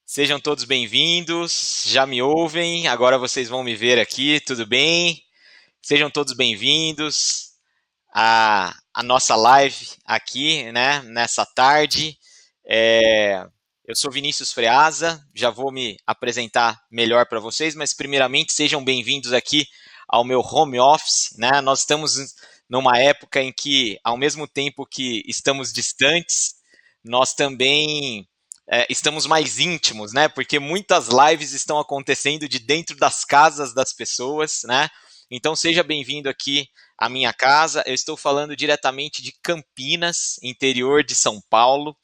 Sejam todos bem-vindos. Já me ouvem? Agora vocês vão me ver aqui, tudo bem? Sejam todos bem-vindos à nossa live aqui, né? Nessa tarde. É, eu sou Vinícius Freasa, já vou me apresentar melhor para vocês, mas primeiramente sejam bem-vindos aqui ao meu home office, né? Nós estamos numa época em que, ao mesmo tempo que estamos distantes, nós também estamos mais íntimos, né? Porque muitas lives estão acontecendo de dentro das casas das pessoas, né? Então seja bem-vindo aqui à minha casa. Eu estou falando diretamente de Campinas, interior de São Paulo.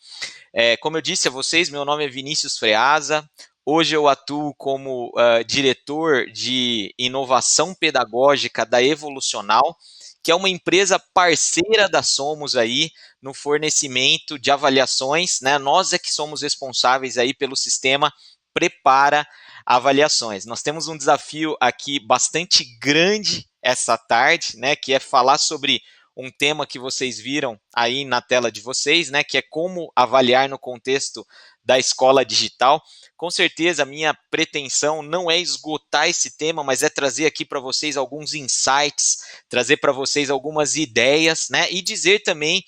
Como eu disse a vocês, meu nome é Vinícius Freasa. Hoje eu atuo como diretor de inovação pedagógica da Evolucional, que é uma empresa parceira da Somos aí no fornecimento de avaliações, né? Nós é que somos responsáveis aí pelo sistema Prepara Avaliações. Nós temos um desafio aqui bastante grande essa tarde, né? Que é falar sobre um tema que vocês viram aí na tela de vocês, né, que é como avaliar no contexto da escola digital. Com certeza, a minha pretensão não é esgotar esse tema, mas é trazer aqui para vocês alguns insights, trazer para vocês algumas ideias, né, e dizer também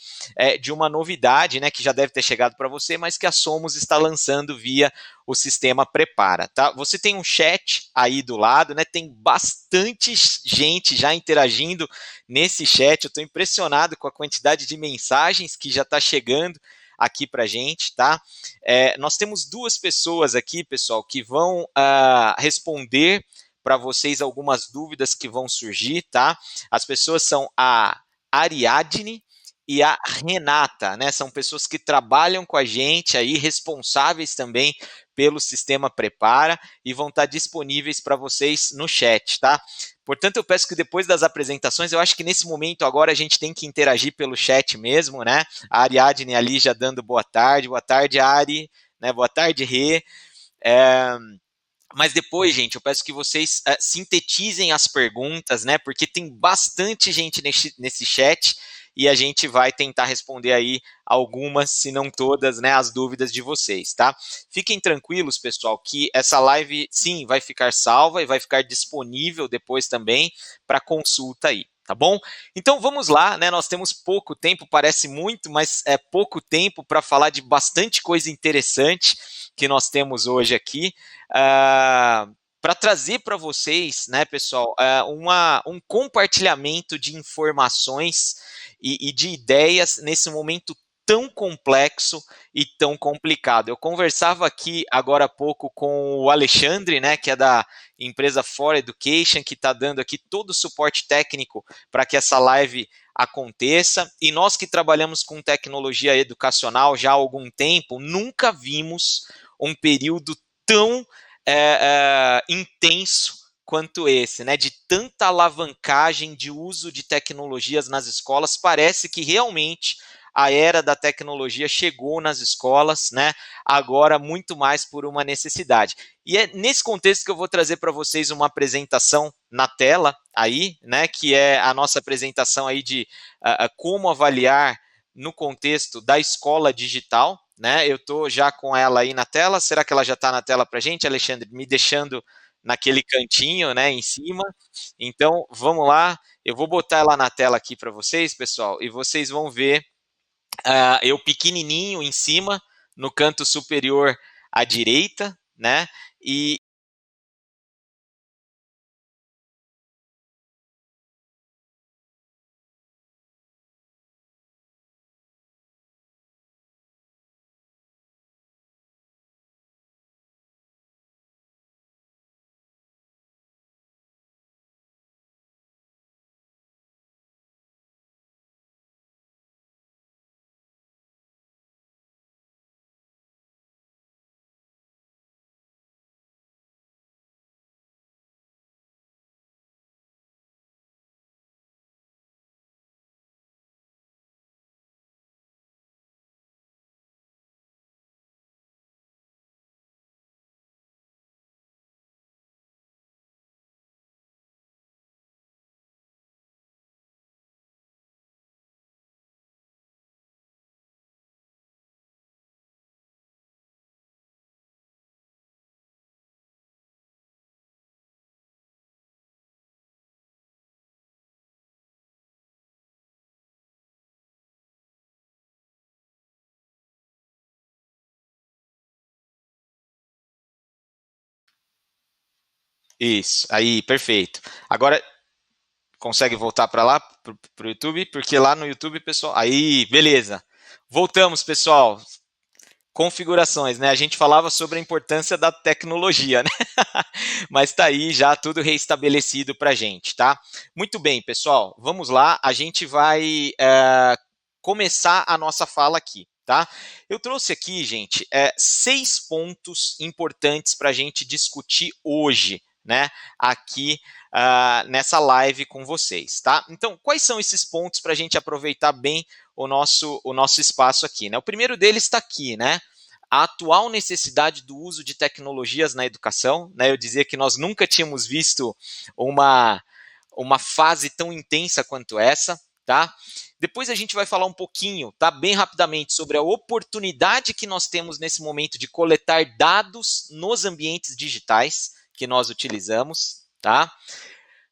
de uma novidade, né, que já deve ter chegado para você, mas que a Somos está lançando via o sistema Prepara, tá? Você tem um chat aí do lado, né? Tem bastante gente já interagindo nesse chat. Eu estou impressionado com a quantidade de mensagens que já está chegando aqui para a gente, tá? Nós temos duas pessoas aqui, pessoal, que vão responder para vocês algumas dúvidas que vão surgir, tá? As pessoas são a Ariadne e a Renata, né? São pessoas que trabalham com a gente aí, responsáveis também pelo sistema Prepara e vão estar disponíveis para vocês no chat, tá? Portanto, eu peço que depois das apresentações, eu acho que nesse momento agora a gente tem que interagir pelo chat mesmo, né? A Ariadne ali já dando boa tarde, Ari, né? Boa tarde, Rê. É, mas depois, gente, eu peço que vocês sintetizem as perguntas, né? Porque tem bastante gente nesse chat e a gente vai tentar responder aí algumas, se não todas, né, as dúvidas de vocês, tá? Fiquem tranquilos, pessoal, que essa live, sim, vai ficar salva e vai ficar disponível depois também para consulta aí. Tá bom? Então vamos lá, né? Nós temos pouco tempo, parece muito, mas é pouco tempo para falar de bastante coisa interessante que nós temos hoje aqui. Para trazer para vocês, né, pessoal, um compartilhamento de informações e de ideias nesse momento tão complexo e tão complicado. Eu conversava aqui agora há pouco com o Alexandre, né, que é da empresa For Education, que está dando aqui todo o suporte técnico para que essa live aconteça. E nós que trabalhamos com tecnologia educacional já há algum tempo, nunca vimos um período tão intenso quanto esse, né? De tanta alavancagem de uso de tecnologias nas escolas, parece que realmente a era da tecnologia chegou nas escolas, né? Agora muito mais por uma necessidade. E é nesse contexto que eu vou trazer para vocês uma apresentação na tela aí, né? Que é a nossa apresentação aí de como avaliar no contexto da escola digital, né? Eu estou já com ela aí na tela. Será que ela já está na tela para a gente, Alexandre? Me deixando naquele cantinho, né, em cima. Então, vamos lá. Eu vou botar ela na tela aqui para vocês, pessoal, e vocês vão ver eu pequenininho em cima, no canto superior à direita, né? E Isso, aí, perfeito. Agora, consegue voltar para lá, para o YouTube? Porque lá no YouTube, pessoal. Aí, beleza. Voltamos, pessoal. Configurações, né? A gente falava sobre a importância da tecnologia, né? Mas tá aí já tudo reestabelecido para a gente, tá? Muito bem, pessoal. Vamos lá. A gente vai começar a nossa fala aqui, tá? Eu trouxe aqui, gente, 6 pontos importantes para a gente discutir hoje, né? Aqui nessa live com vocês, tá? Então, quais são esses pontos para a gente aproveitar bem o nosso espaço aqui, né? O primeiro deles está aqui, né? A atual necessidade do uso de tecnologias na educação, né? Eu dizia que nós nunca tínhamos visto uma fase tão intensa quanto essa, tá? Depois a gente vai falar um pouquinho, tá? Bem rapidamente, sobre a oportunidade que nós temos nesse momento de coletar dados nos ambientes digitais que nós utilizamos, tá?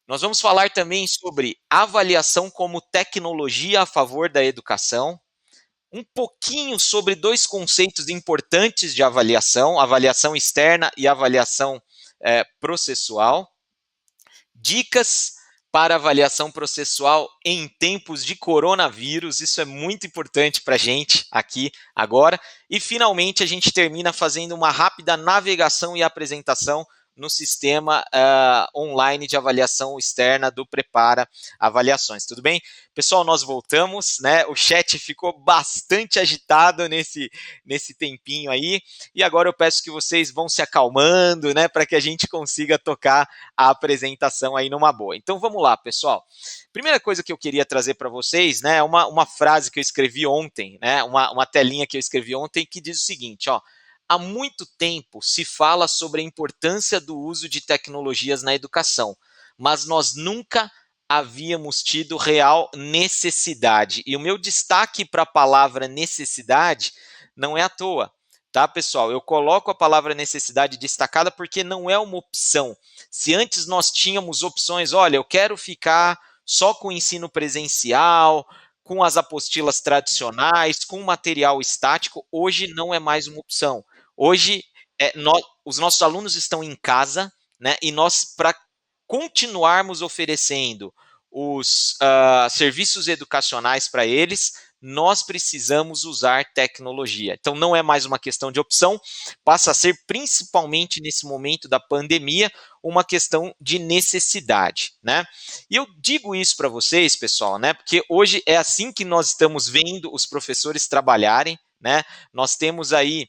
Nós vamos falar também sobre avaliação como tecnologia a favor da educação, um pouquinho sobre 2 conceitos importantes de avaliação, avaliação externa e avaliação processual, dicas para avaliação processual em tempos de coronavírus, isso é muito importante para a gente aqui agora, e finalmente a gente termina fazendo uma rápida navegação e apresentação no sistema online de avaliação externa do Prepara Avaliações. Tudo bem? Pessoal, nós voltamos, né? O chat ficou bastante agitado nesse tempinho aí, e agora eu peço que vocês vão se acalmando, né? Para que a gente consiga tocar a apresentação aí numa boa. Então vamos lá, pessoal. Primeira coisa que eu queria trazer para vocês, né? Uma frase que eu escrevi ontem, né? Uma telinha que eu escrevi ontem que diz o seguinte, ó. Há muito tempo se fala sobre a importância do uso de tecnologias na educação, mas nós nunca havíamos tido real necessidade. E o meu destaque para a palavra necessidade não é à toa, tá, pessoal? Eu coloco a palavra necessidade destacada porque não é uma opção. Se antes nós tínhamos opções, olha, eu quero ficar só com o ensino presencial, com as apostilas tradicionais, com material estático, hoje não é mais uma opção. Hoje, os nossos alunos estão em casa, né? E nós, para continuarmos oferecendo os serviços educacionais para eles, nós precisamos usar tecnologia. Então, não é mais uma questão de opção, passa a ser, principalmente nesse momento da pandemia, uma questão de necessidade, né? E eu digo isso para vocês, pessoal, né? Porque hoje é assim que nós estamos vendo os professores trabalharem, né? Nós temos aí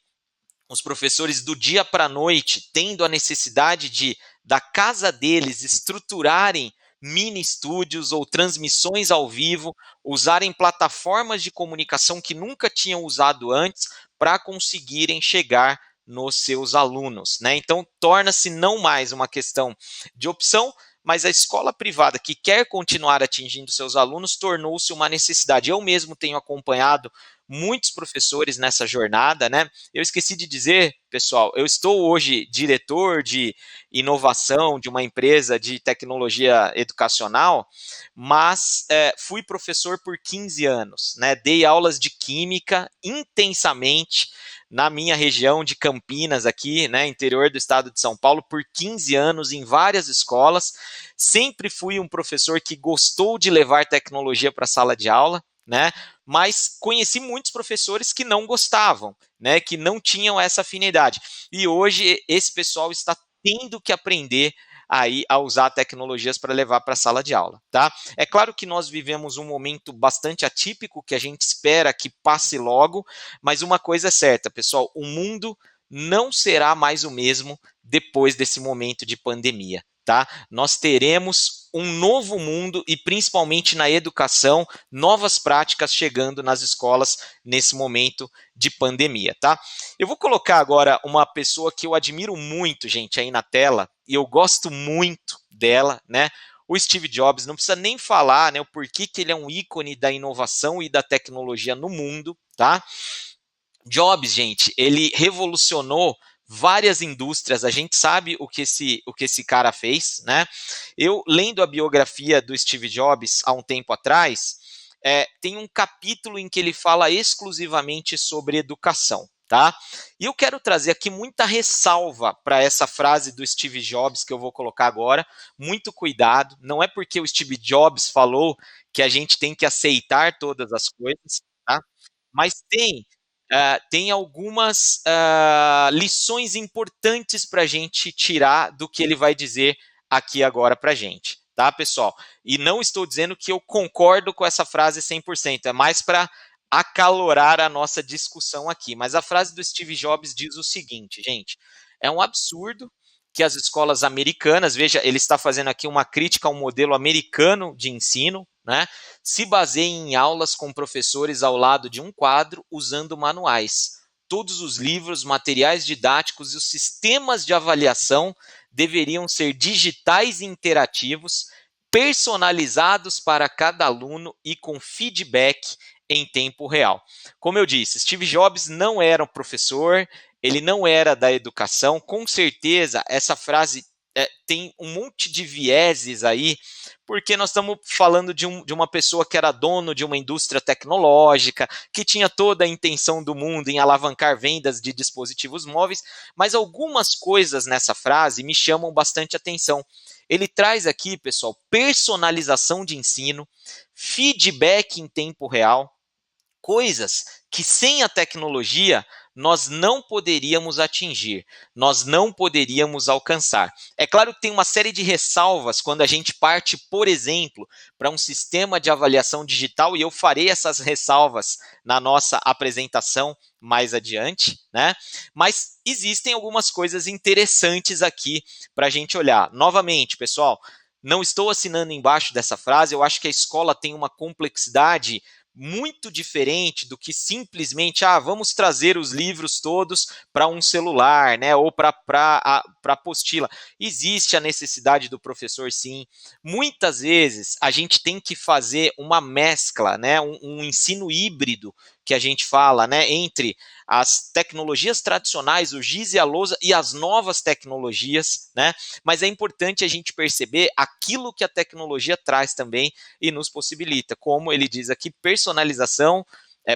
os professores do dia para a noite tendo a necessidade de, da casa deles, estruturarem mini estúdios ou transmissões ao vivo, usarem plataformas de comunicação que nunca tinham usado antes para conseguirem chegar nos seus alunos, né? Então, torna-se não mais uma questão de opção, mas a escola privada que quer continuar atingindo seus alunos tornou-se uma necessidade. Eu mesmo tenho acompanhado muitos professores nessa jornada, né? Eu esqueci de dizer, pessoal, eu estou hoje diretor de inovação de uma empresa de tecnologia educacional, mas fui professor por 15 anos, né? Dei aulas de química intensamente na minha região de Campinas, aqui, né, interior do estado de São Paulo, por 15 anos em várias escolas. Sempre fui um professor que gostou de levar tecnologia para a sala de aula, né? Mas conheci muitos professores que não gostavam, né? Que não tinham essa afinidade. E hoje esse pessoal está tendo que aprender aí a usar tecnologias para levar para a sala de aula, tá? É claro que nós vivemos um momento bastante atípico que a gente espera que passe logo, mas uma coisa é certa, pessoal, o mundo não será mais o mesmo depois desse momento de pandemia, tá? Nós teremos um novo mundo e principalmente na educação, novas práticas chegando nas escolas nesse momento de pandemia, tá? Eu vou colocar agora uma pessoa que eu admiro muito, gente, aí na tela, e eu gosto muito dela, né? O Steve Jobs, não precisa nem falar, né, o porquê que ele é um ícone da inovação e da tecnologia no mundo, tá? Jobs, gente, ele revolucionou várias indústrias, a gente sabe o que esse cara fez, né? Eu, lendo a biografia do Steve Jobs há um tempo atrás, tem um capítulo em que ele fala exclusivamente sobre educação, tá? E eu quero trazer aqui muita ressalva para essa frase do Steve Jobs que eu vou colocar agora. Muito cuidado, não é porque o Steve Jobs falou que a gente tem que aceitar todas as coisas, tá? Mas tem algumas lições importantes para a gente tirar do que ele vai dizer aqui agora para a gente, tá, pessoal? E não estou dizendo que eu concordo com essa frase 100%, é mais para acalorar a nossa discussão aqui. Mas a frase do Steve Jobs diz o seguinte, gente: é um absurdo que as escolas americanas, veja, ele está fazendo aqui uma crítica ao modelo americano de ensino, né? Se baseiem em aulas com professores ao lado de um quadro usando manuais. Todos os livros, materiais didáticos e os sistemas de avaliação deveriam ser digitais e interativos, personalizados para cada aluno e com feedback em tempo real. Como eu disse, Steve Jobs não era um professor, ele não era da educação. Com certeza, essa frase tem um monte de vieses aí, porque nós estamos falando de uma pessoa que era dono de uma indústria tecnológica, que tinha toda a intenção do mundo em alavancar vendas de dispositivos móveis, mas algumas coisas nessa frase me chamam bastante atenção. Ele traz aqui, pessoal, personalização de ensino, feedback em tempo real, coisas que sem a tecnologia nós não poderíamos atingir, nós não poderíamos alcançar. É claro que tem uma série de ressalvas quando a gente parte, por exemplo, para um sistema de avaliação digital, e eu farei essas ressalvas na nossa apresentação mais adiante, né? Mas existem algumas coisas interessantes aqui para a gente olhar. Novamente, pessoal, não estou assinando embaixo dessa frase, eu acho que a escola tem uma complexidade muito diferente do que simplesmente, vamos trazer os livros todos para um celular, né, ou para apostila. Existe a necessidade do professor, sim. Muitas vezes a gente tem que fazer uma mescla, né, um ensino híbrido, que a gente fala, né, entre as tecnologias tradicionais, o giz e a lousa, e as novas tecnologias, né? Mas é importante a gente perceber aquilo que a tecnologia traz também e nos possibilita, como ele diz aqui, personalização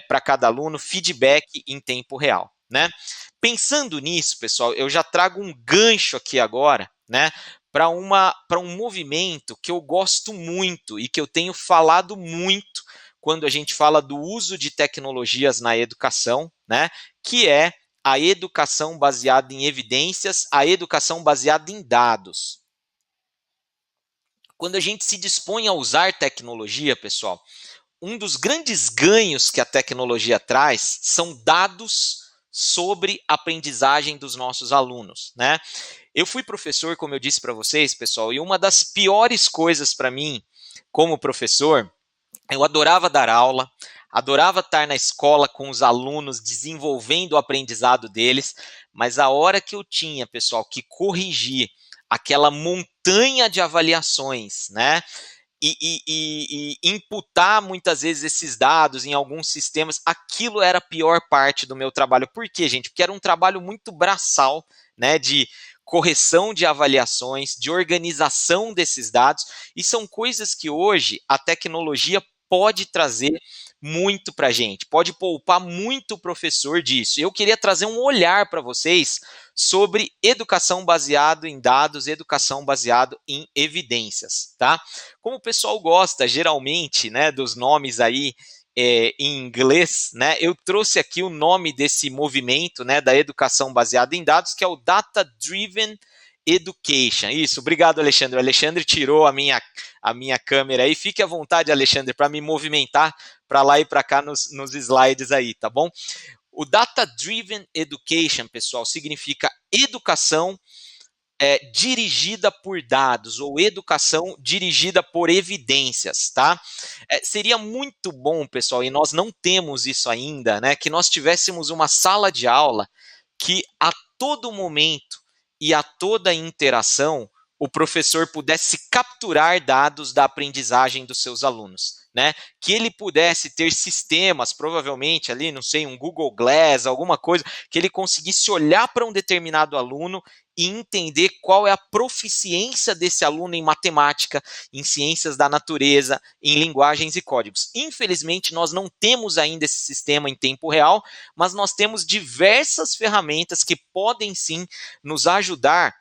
para cada aluno, feedback em tempo real, né? Pensando nisso, pessoal, eu já trago um gancho aqui agora, né, para um movimento que eu gosto muito e que eu tenho falado muito quando a gente fala do uso de tecnologias na educação, né, que é a educação baseada em evidências, a educação baseada em dados. Quando a gente se dispõe a usar tecnologia, pessoal, um dos grandes ganhos que a tecnologia traz são dados sobre a aprendizagem dos nossos alunos, né? Eu fui professor, como eu disse para vocês, pessoal, e uma das piores coisas para mim, como professor, eu adorava dar aula, adorava estar na escola com os alunos, desenvolvendo o aprendizado deles, mas a hora que eu tinha, pessoal, que corrigir aquela montanha de avaliações, né? E imputar muitas vezes esses dados em alguns sistemas, aquilo era a pior parte do meu trabalho. Por quê, gente? Porque era um trabalho muito braçal, né? De correção de avaliações, de organização desses dados, e são coisas que hoje a tecnologia pode trazer muito para a gente, pode poupar muito o professor disso. Eu queria trazer um olhar para vocês sobre educação baseado em dados, educação baseado em evidências, tá? Como o pessoal gosta geralmente, né, dos nomes aí em inglês, né, eu trouxe aqui o nome desse movimento, né, da educação baseada em dados, que é o Data Driven Education. Isso, obrigado, Alexandre. O Alexandre tirou a minha câmera aí. Fique à vontade, Alexandre, para me movimentar para lá e para cá nos slides aí, tá bom? O Data Driven Education, pessoal, significa educação dirigida por dados ou educação dirigida por evidências, tá? Seria muito bom, pessoal, e nós não temos isso ainda, né? Que nós tivéssemos uma sala de aula que a todo momento e a toda interação o professor pudesse capturar dados da aprendizagem dos seus alunos, né? Que ele pudesse ter sistemas, provavelmente ali, não sei, um Google Glass, alguma coisa, que ele conseguisse olhar para um determinado aluno e entender qual é a proficiência desse aluno em matemática, em ciências da natureza, em linguagens e códigos. Infelizmente, nós não temos ainda esse sistema em tempo real, mas nós temos diversas ferramentas que podem sim nos ajudar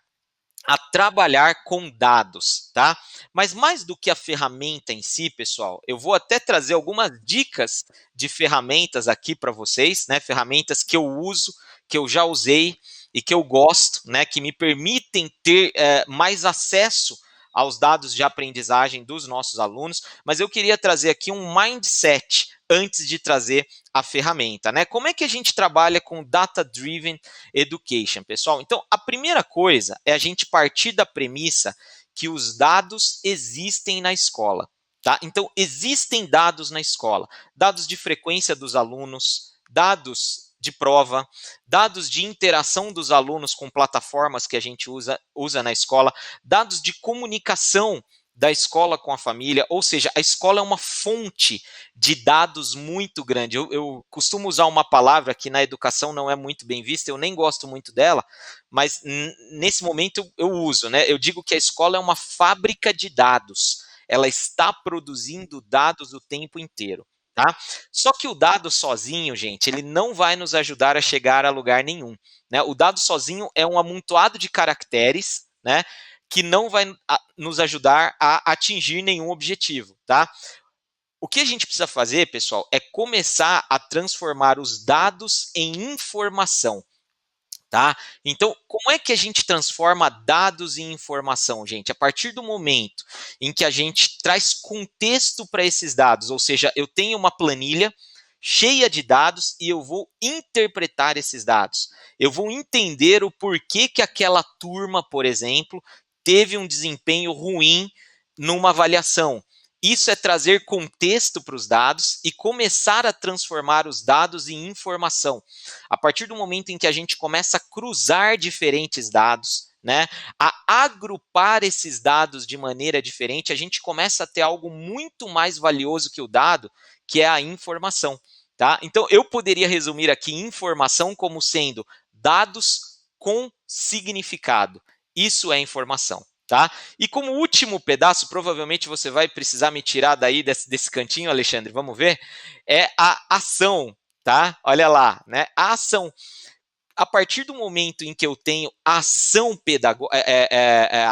a trabalhar com dados, tá? Mas mais do que a ferramenta em si, pessoal, eu vou até trazer algumas dicas de ferramentas aqui para vocês, né? Ferramentas que eu uso, que eu já usei e que eu gosto, né? Que me permitem ter mais acesso aos dados de aprendizagem dos nossos alunos, mas eu queria trazer aqui um mindset antes de trazer a ferramenta, né? Como é que a gente trabalha com Data-Driven Education, pessoal? Então, a primeira coisa é a gente partir da premissa que os dados existem na escola, tá? Então, existem dados na escola, dados de frequência dos alunos, dados de prova, dados de interação dos alunos com plataformas que a gente usa na escola, dados de comunicação da escola com a família, ou seja, a escola é uma fonte de dados muito grande. Eu costumo usar uma palavra que na educação não é muito bem vista, eu nem gosto muito dela, mas nesse momento eu uso, né? Eu digo que a escola é uma fábrica de dados, ela está produzindo dados o tempo inteiro. Tá? Só que o dado sozinho, gente, ele não vai nos ajudar a chegar a lugar nenhum. Né? O dado sozinho é um amontoado de caracteres, né, que não vai nos ajudar a atingir nenhum objetivo. Tá? O que a gente precisa fazer, pessoal, é começar a transformar os dados em informação. Tá? Então, como é que a gente transforma dados em informação, gente? A partir do momento em que a gente traz contexto para esses dados, ou seja, eu tenho uma planilha cheia de dados e eu vou interpretar esses dados. Eu vou entender o porquê que aquela turma, por exemplo, teve um desempenho ruim numa avaliação. Isso é trazer contexto para os dados e começar a transformar os dados em informação. A partir do momento em que a gente começa a cruzar diferentes dados, né, a agrupar esses dados de maneira diferente, a gente começa a ter algo muito mais valioso que o dado, que é a informação. Tá? Então, eu poderia resumir aqui informação como sendo dados com significado. Isso é informação. Tá? E como último pedaço, provavelmente você vai precisar me tirar daí desse cantinho, Alexandre, vamos ver, é a ação, tá? Olha lá, né? A ação. A partir do momento em que eu tenho a ação pedagógica,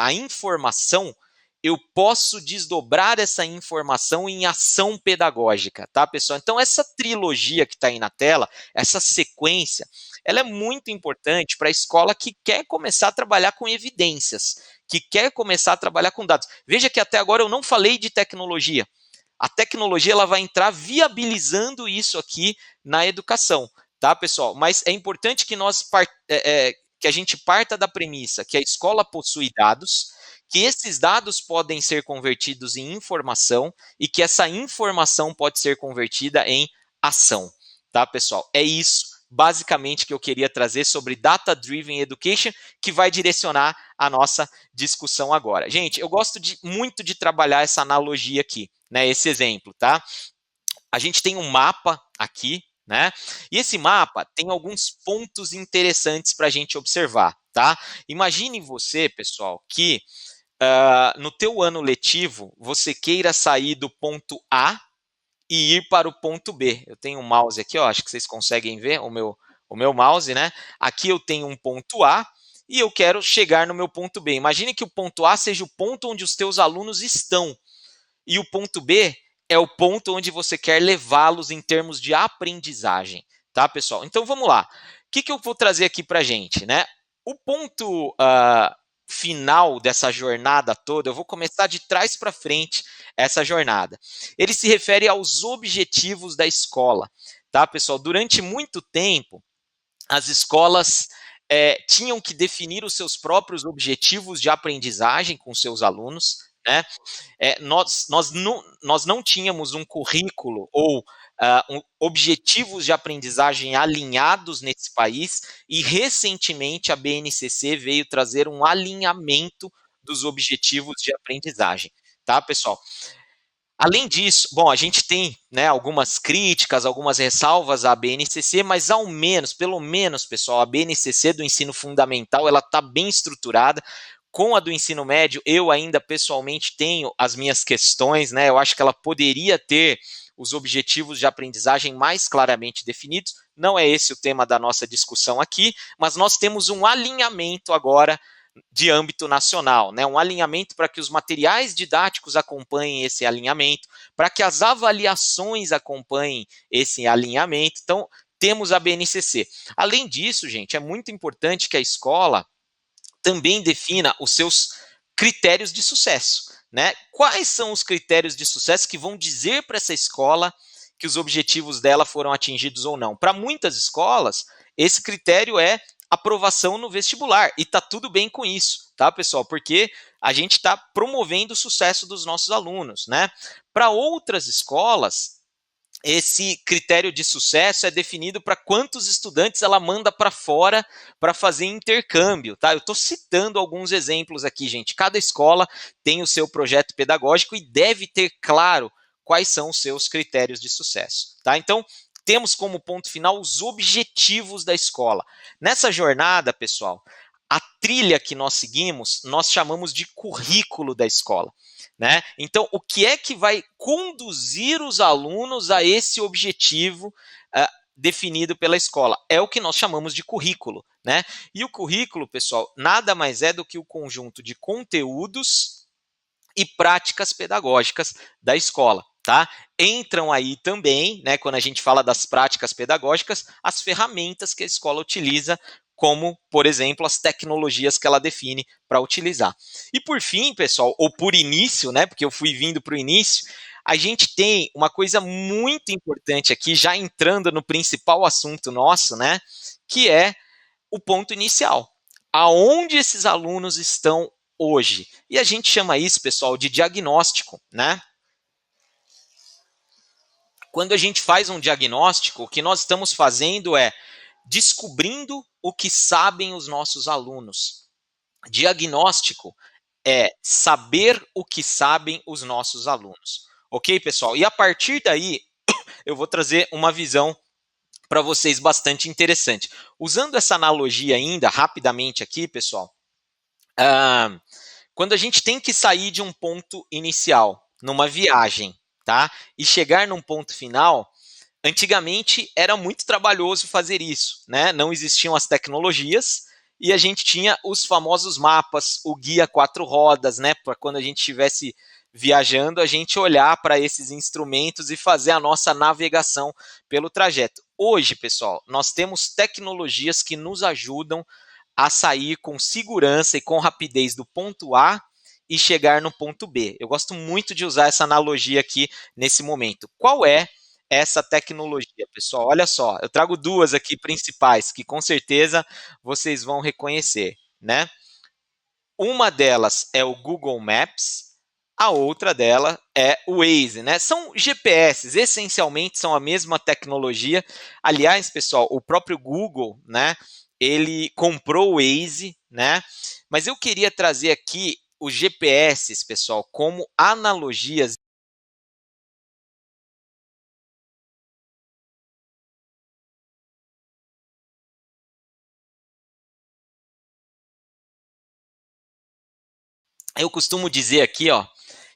a informação, eu posso desdobrar essa informação em ação pedagógica, tá, pessoal? Então, essa trilogia que está aí na tela, essa sequência, ela é muito importante para a escola que quer começar a trabalhar com evidências, que quer começar a trabalhar com dados. Veja que até agora eu não falei de tecnologia. A tecnologia ela vai entrar viabilizando isso aqui na educação, tá, pessoal? Mas é importante que que a gente parta da premissa que a escola possui dados, que esses dados podem ser convertidos em informação e que essa informação pode ser convertida em ação, tá, pessoal? É isso basicamente que eu queria trazer sobre Data Driven Education, que vai direcionar a nossa discussão agora. Gente, eu gosto muito de trabalhar essa analogia aqui, né, esse exemplo, tá? A gente tem um mapa aqui, né? E esse mapa tem alguns pontos interessantes para a gente observar, tá? Imagine você, pessoal, que no teu ano letivo você queira sair do ponto A e ir para o ponto B. Eu tenho um mouse aqui, ó, acho que vocês conseguem ver o meu mouse, né? Aqui eu tenho um ponto A e eu quero chegar no meu ponto B. Imagine que o ponto A seja o ponto onde os teus alunos estão e o ponto B é o ponto onde você quer levá-los em termos de aprendizagem, tá, pessoal? Então vamos lá. O que eu vou trazer aqui para a gente, né? O ponto final dessa jornada toda, eu vou começar de trás para frente essa jornada. Ele se refere aos objetivos da escola, tá, pessoal? Durante muito tempo, as escolas tinham que definir os seus próprios objetivos de aprendizagem com seus alunos, né? Nós não tínhamos um currículo ou objetivos de aprendizagem alinhados nesse país e recentemente a BNCC veio trazer um alinhamento dos objetivos de aprendizagem, tá, pessoal? Além disso, bom, a gente tem, né, algumas críticas, algumas ressalvas à BNCC, mas ao menos, pelo menos, pessoal, a BNCC do ensino fundamental, ela está bem estruturada. Com a do ensino médio, eu ainda pessoalmente tenho as minhas questões, né? Eu acho que ela poderia ter os objetivos de aprendizagem mais claramente definidos. Não é esse o tema da nossa discussão aqui, mas nós temos um alinhamento agora de âmbito nacional, né? Um alinhamento para que os materiais didáticos acompanhem esse alinhamento, para que as avaliações acompanhem esse alinhamento. Então, temos a BNCC. Além disso, gente, é muito importante que a escola também defina os seus critérios de sucesso, né? Quais são os critérios de sucesso que vão dizer para essa escola que os objetivos dela foram atingidos ou não? Para muitas escolas, esse critério é aprovação no vestibular, e tá tudo bem com isso, tá, pessoal? Porque a gente está promovendo o sucesso dos nossos alunos, né? Para outras escolas, esse critério de sucesso é definido para quantos estudantes ela manda para fora para fazer intercâmbio, tá? Eu estou citando alguns exemplos aqui, gente. Cada escola tem o seu projeto pedagógico e deve ter claro quais são os seus critérios de sucesso, tá? Então, temos como ponto final os objetivos da escola. Nessa jornada, pessoal, a trilha que nós seguimos, nós chamamos de currículo da escola, né? Então, o que é que vai conduzir os alunos a esse objetivo definido pela escola? É o que nós chamamos de currículo, né? E o currículo, pessoal, nada mais é do que o conjunto de conteúdos e práticas pedagógicas da escola, tá? Entram aí também, né, quando a gente fala das práticas pedagógicas, as ferramentas que a escola utiliza, como, por exemplo, as tecnologias que ela define para utilizar. E por fim, pessoal, ou por início, né, porque eu fui vindo para o início, a gente tem uma coisa muito importante aqui, já entrando no principal assunto nosso, né, que é o ponto inicial. Aonde esses alunos estão hoje? E a gente chama isso, pessoal, de diagnóstico, né? Quando a gente faz um diagnóstico, o que nós estamos fazendo é descobrindo o que sabem os nossos alunos. Diagnóstico é saber o que sabem os nossos alunos. Ok, pessoal? E a partir daí, eu vou trazer uma visão para vocês bastante interessante. Usando essa analogia ainda, rapidamente aqui, pessoal, quando a gente tem que sair de um ponto inicial, numa viagem, tá? E chegar num ponto final, antigamente era muito trabalhoso fazer isso, né? Não existiam as tecnologias e a gente tinha os famosos mapas, o guia quatro rodas, né? Para quando a gente estivesse viajando, a gente olhar para esses instrumentos e fazer a nossa navegação pelo trajeto. Hoje, pessoal, nós temos tecnologias que nos ajudam a sair com segurança e com rapidez do ponto A e chegar no ponto B. Eu gosto muito de usar essa analogia aqui nesse momento. Qual é essa tecnologia, pessoal? Olha só, eu trago duas aqui principais que com certeza vocês vão reconhecer, né? Uma delas é o Google Maps, a outra dela é o Waze, né? São GPS, essencialmente são a mesma tecnologia. Aliás, pessoal, o próprio Google, né? Ele comprou o Waze, né? Mas eu queria trazer aqui os GPS, pessoal, como analogias. Eu costumo dizer aqui, ó,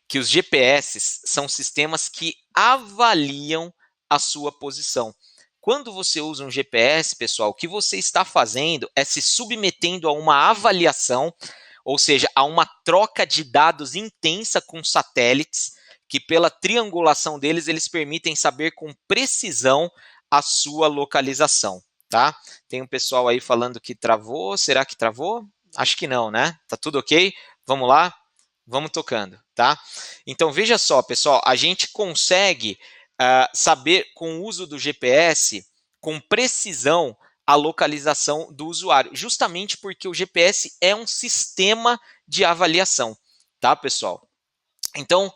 que os GPS são sistemas que avaliam a sua posição. Quando você usa um GPS, pessoal, o que você está fazendo é se submetendo a uma avaliação, ou seja, a uma troca de dados intensa com satélites, que pela triangulação deles, eles permitem saber com precisão a sua localização, tá? Tem um pessoal aí falando que travou, será que travou? Acho que não, né? Tá tudo ok? Vamos lá? Vamos tocando, tá? Então, veja só, pessoal, a gente consegue saber, com o uso do GPS, com precisão, a localização do usuário, justamente porque o GPS é um sistema de avaliação, tá, pessoal? Então,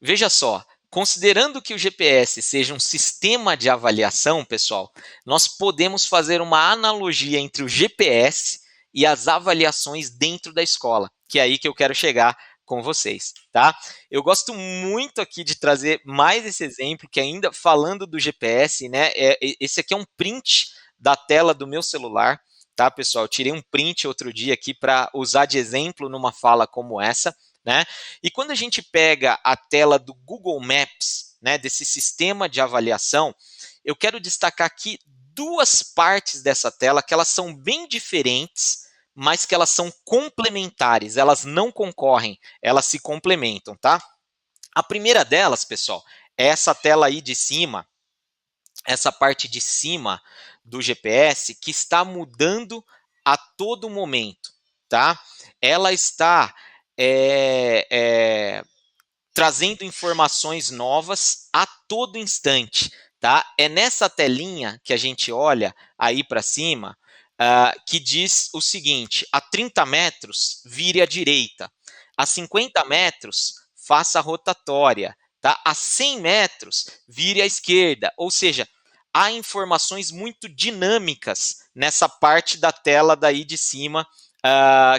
veja só, considerando que o GPS seja um sistema de avaliação, pessoal, nós podemos fazer uma analogia entre o GPS e as avaliações dentro da escola, que é aí que eu quero chegar com vocês, tá? Eu gosto muito aqui de trazer mais esse exemplo, que ainda falando do GPS, né? Esse aqui é um print da tela do meu celular, tá, pessoal? Eu tirei um print outro dia aqui para usar de exemplo numa fala como essa, né? E quando a gente pega a tela do Google Maps, né, desse sistema de avaliação, eu quero destacar aqui duas partes dessa tela que elas são bem diferentes, mas que elas são complementares, elas não concorrem, elas se complementam, tá? A primeira delas, pessoal, é essa tela aí de cima, essa parte de cima do GPS que está mudando a todo momento, tá? Ela está trazendo informações novas a todo instante, tá? É nessa telinha que a gente olha aí para cima que diz o seguinte: a 30 metros, vire à direita. A 50 metros, faça a rotatória. Tá? A 100 metros, vire à esquerda. Ou seja, há informações muito dinâmicas nessa parte da tela daí de cima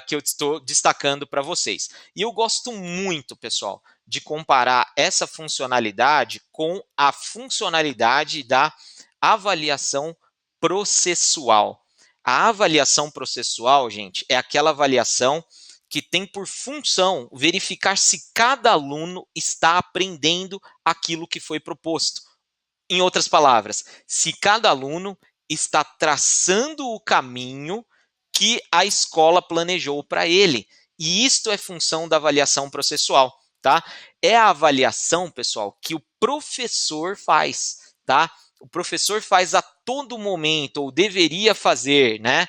que eu estou destacando para vocês. E eu gosto muito, pessoal, de comparar essa funcionalidade com a funcionalidade da avaliação processual. A avaliação processual, gente, é aquela avaliação que tem por função verificar se cada aluno está aprendendo aquilo que foi proposto. Em outras palavras, se cada aluno está traçando o caminho que a escola planejou para ele. E isto é função da avaliação processual, tá? É a avaliação, pessoal, que o professor faz, tá? O professor faz a todo momento, ou deveria fazer, né?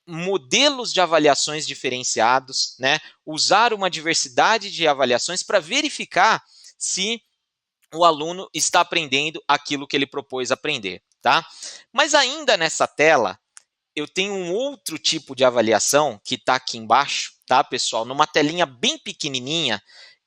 Modelos de avaliações diferenciados, né? Usar uma diversidade de avaliações para verificar se o aluno está aprendendo aquilo que ele propôs aprender, tá? Mas ainda nessa tela, eu tenho um outro tipo de avaliação que está aqui embaixo, tá, pessoal? Numa telinha bem pequenininha,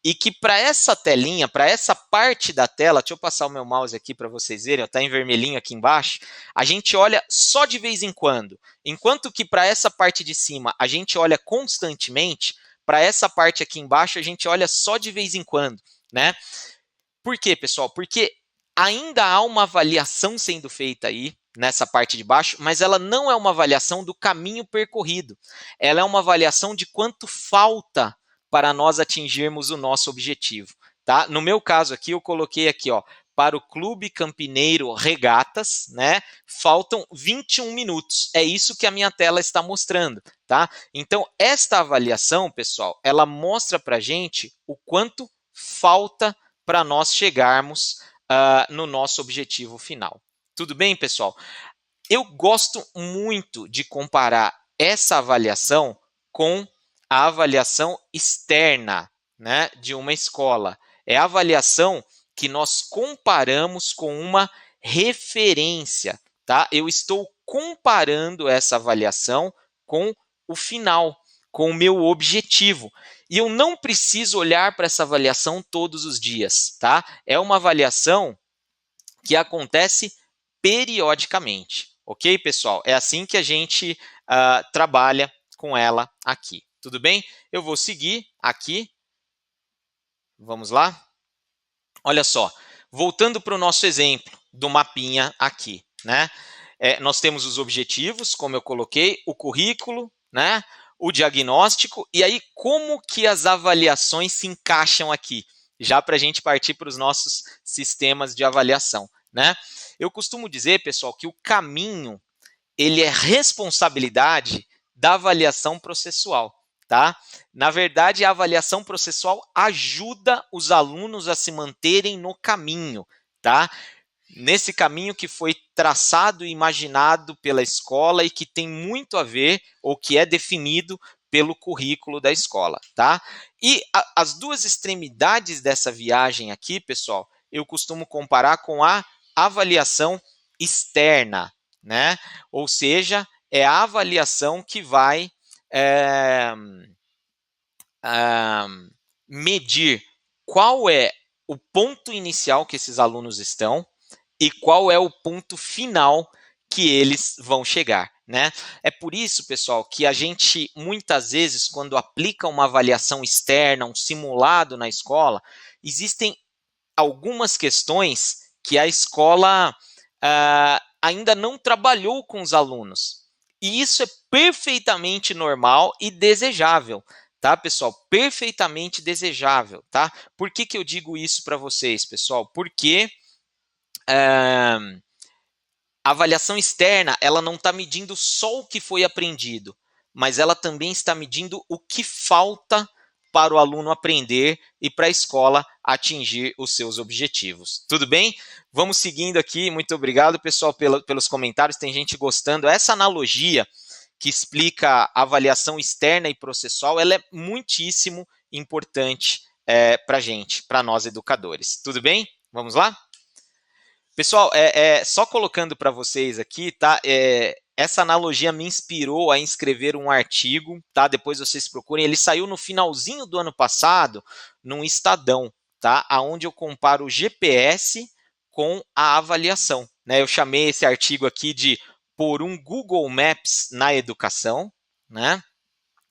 e que para essa telinha, para essa parte da tela, deixa eu passar o meu mouse aqui para vocês verem, está em vermelhinho aqui embaixo, a gente olha só de vez em quando. Enquanto que para essa parte de cima a gente olha constantemente, para essa parte aqui embaixo a gente olha só de vez em quando, né? Por quê, pessoal? Porque ainda há uma avaliação sendo feita aí, nessa parte de baixo, mas ela não é uma avaliação do caminho percorrido. Ela é uma avaliação de quanto falta para nós atingirmos o nosso objetivo. Tá? No meu caso aqui, eu coloquei aqui, ó, para o Clube Campineiro Regatas, né? Faltam 21 minutos. É isso que a minha tela está mostrando, tá? Então, esta avaliação, pessoal, ela mostra para a gente o quanto falta para nós chegarmos no nosso objetivo final. Tudo bem, pessoal? Eu gosto muito de comparar essa avaliação com a avaliação externa, né, de uma escola. É a avaliação que nós comparamos com uma referência, tá? Eu estou comparando essa avaliação com o final, com o meu objetivo. E eu não preciso olhar para essa avaliação todos os dias, tá? É uma avaliação que acontece periodicamente, ok, pessoal? É assim que a gente trabalha com ela aqui, tudo bem? Eu vou seguir aqui, vamos lá? Olha só, voltando para o nosso exemplo do mapinha aqui, né? Nós temos os objetivos, como eu coloquei, o currículo, né? O diagnóstico, e aí como que as avaliações se encaixam aqui, já para a gente partir para os nossos sistemas de avaliação, né? Eu costumo dizer, pessoal, que o caminho ele é responsabilidade da avaliação processual, tá? Na verdade, a avaliação processual ajuda os alunos a se manterem no caminho, tá? Nesse caminho que foi traçado e imaginado pela escola e que tem muito a ver, ou que é definido pelo currículo da escola, tá? E as duas extremidades dessa viagem aqui, pessoal, eu costumo comparar com a avaliação externa, né? Ou seja, é a avaliação que vai medir qual é o ponto inicial que esses alunos estão e qual é o ponto final que eles vão chegar. né? É por isso, pessoal, que a gente, muitas vezes, quando aplica uma avaliação externa, um simulado na escola, existem algumas questões que a escola ainda não trabalhou com os alunos. E isso é perfeitamente normal e desejável, tá, pessoal? Perfeitamente desejável, tá? Por que eu digo isso para vocês, pessoal? Porque a avaliação externa, ela não está medindo só o que foi aprendido, mas ela também está medindo o que falta para o aluno aprender e para a escola atingir os seus objetivos. Tudo bem? Vamos seguindo aqui. Muito obrigado, pessoal, pelos comentários. Tem gente gostando. Essa analogia que explica a avaliação externa e processual, ela é muitíssimo importante para a gente, para nós educadores. Tudo bem? Vamos lá? Pessoal, só colocando para vocês aqui, tá? Essa analogia me inspirou a escrever um artigo, tá? Depois vocês procurem. Ele saiu no finalzinho do ano passado, num Estadão, tá? Aonde eu comparo o GPS com a avaliação, né? Eu chamei esse artigo aqui de Por um Google Maps na Educação, né?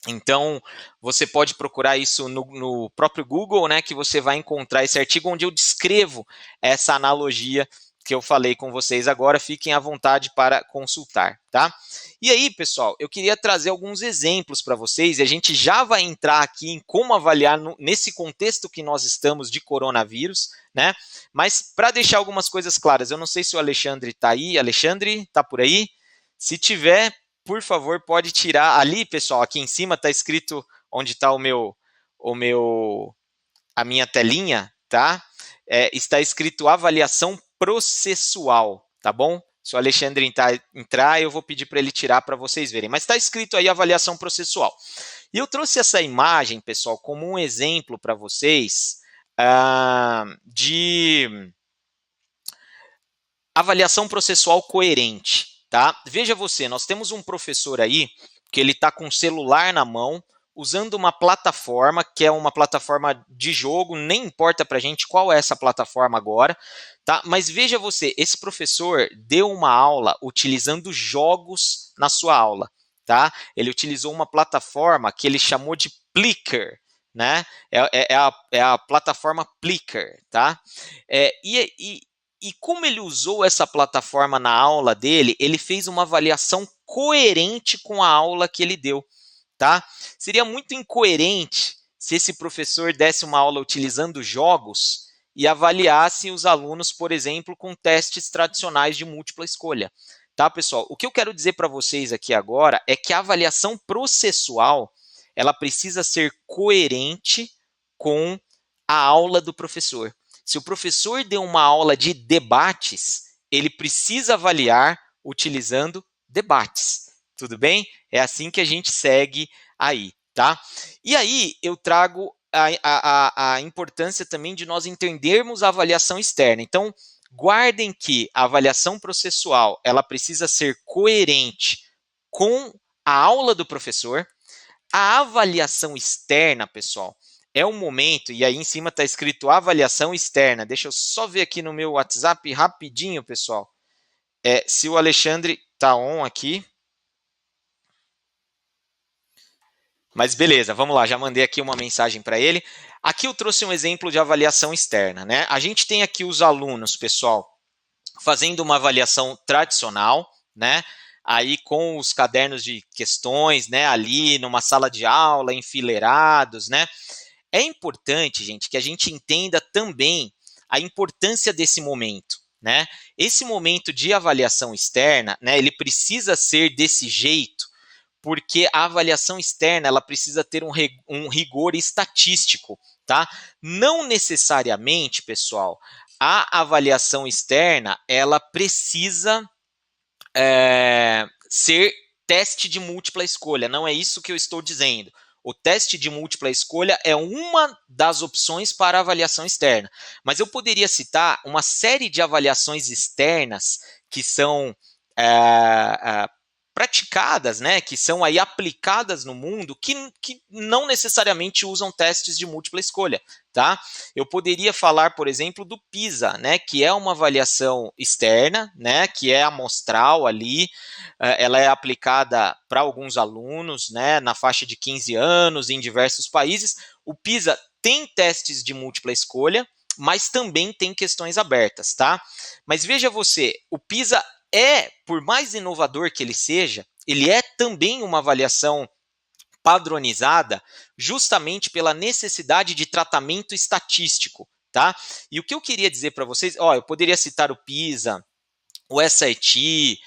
Então, você pode procurar isso no próprio Google, né? Que você vai encontrar esse artigo onde eu descrevo essa analogia que eu falei com vocês agora, fiquem à vontade para consultar, tá? E aí, pessoal, eu queria trazer alguns exemplos para vocês, e a gente já vai entrar aqui em como avaliar nesse contexto que nós estamos de coronavírus, né? Mas para deixar algumas coisas claras, eu não sei se o Alexandre está aí. Alexandre, está por aí? Se tiver, por favor, pode tirar. Ali, pessoal, aqui em cima está escrito onde está a minha telinha, tá? Está escrito avaliação processual, tá bom? Se o Alexandre entrar, eu vou pedir para ele tirar para vocês verem. Mas está escrito aí avaliação processual. E eu trouxe essa imagem, pessoal, como um exemplo para vocês de avaliação processual coerente, tá? Veja você, nós temos um professor aí que ele está com o celular na mão, usando uma plataforma, que é uma plataforma de jogo, nem importa para a gente qual é essa plataforma agora, tá? Mas veja você, esse professor deu uma aula utilizando jogos na sua aula, tá? Ele utilizou uma plataforma que ele chamou de Plickr, né? É a plataforma Plickr, tá? E como ele usou essa plataforma na aula dele, ele fez uma avaliação coerente com a aula que ele deu, tá? Seria muito incoerente se esse professor desse uma aula utilizando jogos e avaliasse os alunos, por exemplo, com testes tradicionais de múltipla escolha. Tá, pessoal? O que eu quero dizer para vocês aqui agora é que a avaliação processual, ela precisa ser coerente com a aula do professor. Se o professor deu uma aula de debates, ele precisa avaliar utilizando debates. Tudo bem? É assim que a gente segue aí, tá? E aí eu trago a importância também de nós entendermos a avaliação externa. Então, guardem que a avaliação processual, ela precisa ser coerente com a aula do professor. A avaliação externa, pessoal, é um momento, e aí em cima está escrito avaliação externa. Deixa eu só ver aqui no meu WhatsApp rapidinho, pessoal. Se o Alexandre está on aqui. Mas beleza, vamos lá, já mandei aqui uma mensagem para ele. Aqui eu trouxe um exemplo de avaliação externa, né? A gente tem aqui os alunos, pessoal, fazendo uma avaliação tradicional, né? Aí com os cadernos de questões, né? Ali numa sala de aula, enfileirados, né? É importante, gente, que a gente entenda também a importância desse momento, né? Esse momento de avaliação externa, né? Ele precisa ser desse jeito, porque a avaliação externa ela precisa ter um rigor estatístico, tá? Não necessariamente, pessoal, a avaliação externa ela precisa ser teste de múltipla escolha. Não é isso que eu estou dizendo. O teste de múltipla escolha é uma das opções para avaliação externa. Mas eu poderia citar uma série de avaliações externas que são praticadas, né, que são aí aplicadas no mundo, que não necessariamente usam testes de múltipla escolha, tá? Eu poderia falar, por exemplo, do PISA, né, que é uma avaliação externa, né, que é amostral ali, ela é aplicada para alguns alunos, né, na faixa de 15 anos, em diversos países. O PISA tem testes de múltipla escolha, mas também tem questões abertas, tá? Mas veja você, o PISA por mais inovador que ele é também uma avaliação padronizada justamente pela necessidade de tratamento estatístico, tá? E o que eu queria dizer para vocês, eu poderia citar o PISA, o SAT,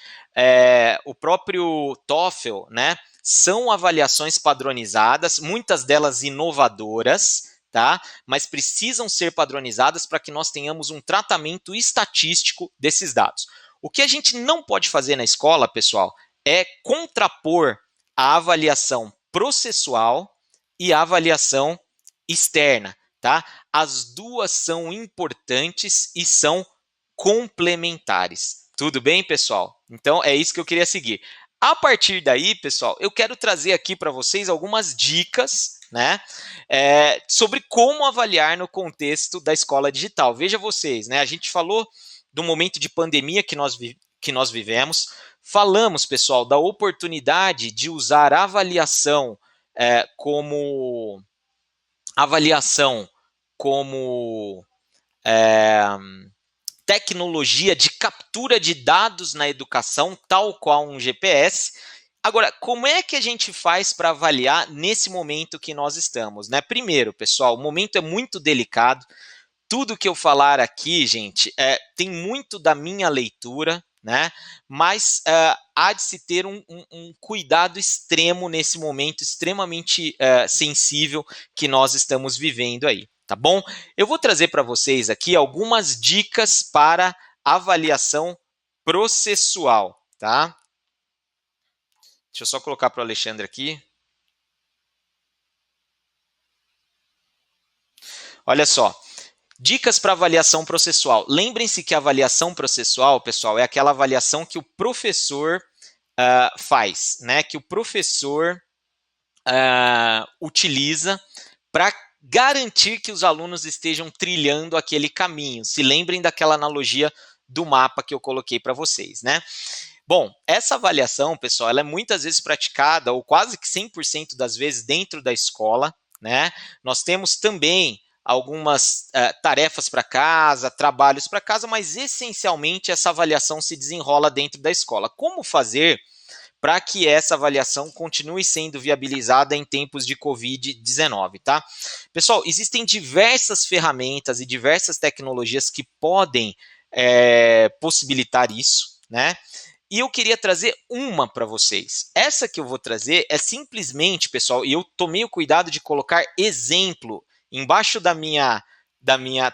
o próprio TOEFL, né? São avaliações padronizadas, muitas delas inovadoras, tá? Mas precisam ser padronizadas para que nós tenhamos um tratamento estatístico desses dados. O que a gente não pode fazer na escola, pessoal, é contrapor a avaliação processual e a avaliação externa, tá? As duas são importantes e são complementares. Tudo bem, pessoal? Então é isso que eu queria seguir. A partir daí, pessoal, eu quero trazer aqui para vocês algumas dicas, né, sobre como avaliar no contexto da escola digital. Veja vocês, né, a gente falou do momento de pandemia que nós vivemos, falamos, pessoal, da oportunidade de usar a avaliação como tecnologia de captura de dados na educação, tal qual um GPS. Agora, como é que a gente faz para avaliar nesse momento que nós estamos, né? Primeiro, pessoal, o momento é muito delicado. Tudo que eu falar aqui, gente, tem muito da minha leitura, né? Mas há de se ter um cuidado extremo nesse momento extremamente sensível que nós estamos vivendo aí, tá bom? Eu vou trazer para vocês aqui algumas dicas para avaliação processual, tá? Deixa eu só colocar para o Alexandre aqui. Olha só. Dicas para avaliação processual. Lembrem-se que a avaliação processual, pessoal, é aquela avaliação que o professor faz, né? Que o professor utiliza para garantir que os alunos estejam trilhando aquele caminho. Se lembrem daquela analogia do mapa que eu coloquei para vocês, né? Bom, essa avaliação, pessoal, ela é muitas vezes praticada, ou quase que 100% das vezes, dentro da escola, né? Nós temos também algumas tarefas para casa, trabalhos para casa, mas essencialmente essa avaliação se desenrola dentro da escola. Como fazer para que essa avaliação continue sendo viabilizada em tempos de Covid-19, tá? Pessoal, existem diversas ferramentas e diversas tecnologias que podem possibilitar isso, né? E eu queria trazer uma para vocês. Essa que eu vou trazer é simplesmente, pessoal, e eu tomei o cuidado de colocar exemplo embaixo da minha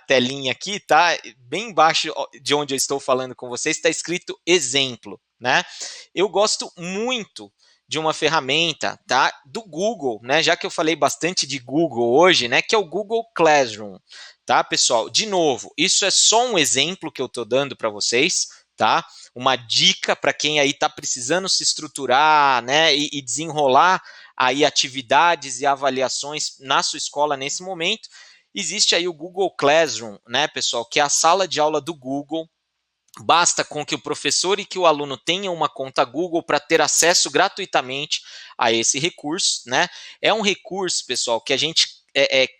telinha aqui, tá? Bem embaixo de onde eu estou falando com vocês, está escrito exemplo, né? Eu gosto muito de uma ferramenta, tá? Do Google, né? Já que eu falei bastante de Google hoje, né? Que é o Google Classroom, tá, pessoal? De novo, isso é só um exemplo que eu estou dando para vocês, tá? Uma dica para quem aí está precisando se estruturar, né? E desenrolar aí atividades e avaliações na sua escola nesse momento. Existe aí o Google Classroom, né, pessoal, que é a sala de aula do Google. Basta com que o professor e que o aluno tenham uma conta Google para ter acesso gratuitamente a esse recurso, né? É um recurso, pessoal, que a gente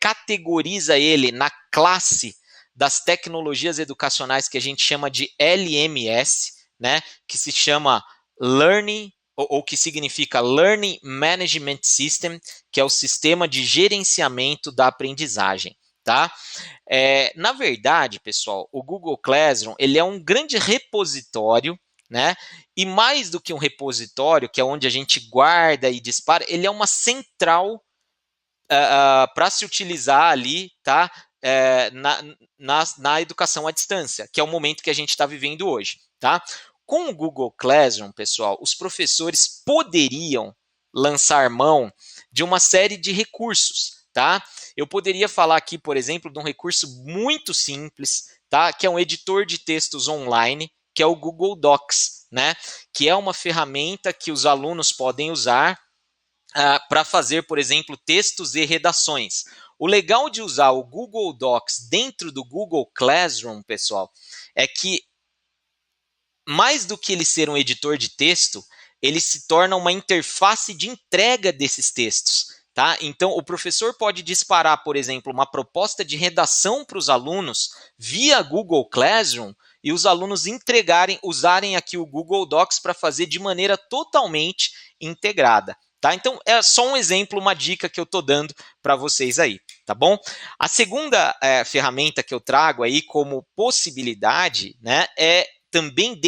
categoriza ele na classe das tecnologias educacionais que a gente chama de LMS, né? Que se chama Learning, ou que significa Learning Management System, que é o sistema de gerenciamento da aprendizagem, tá? Na verdade, pessoal, o Google Classroom ele é um grande repositório, né? E mais do que um repositório, que é onde a gente guarda e dispara, ele é uma central para se utilizar ali, tá? Na educação à distância, que é o momento que a gente está vivendo hoje, tá? Com o Google Classroom, pessoal, os professores poderiam lançar mão de uma série de recursos, tá? Eu poderia falar aqui, por exemplo, de um recurso muito simples, tá? Que é um editor de textos online, que é o Google Docs, né, que é uma ferramenta que os alunos podem usar para fazer, por exemplo, textos e redações. O legal de usar o Google Docs dentro do Google Classroom, pessoal, é que mais do que ele ser um editor de texto, ele se torna uma interface de entrega desses textos. Tá? Então, o professor pode disparar, por exemplo, uma proposta de redação para os alunos via Google Classroom e os alunos usarem aqui o Google Docs para fazer de maneira totalmente integrada. Tá? Então, é só um exemplo, uma dica que eu estou dando para vocês aí, tá bom? A segunda ferramenta que eu trago aí como possibilidade, né, é também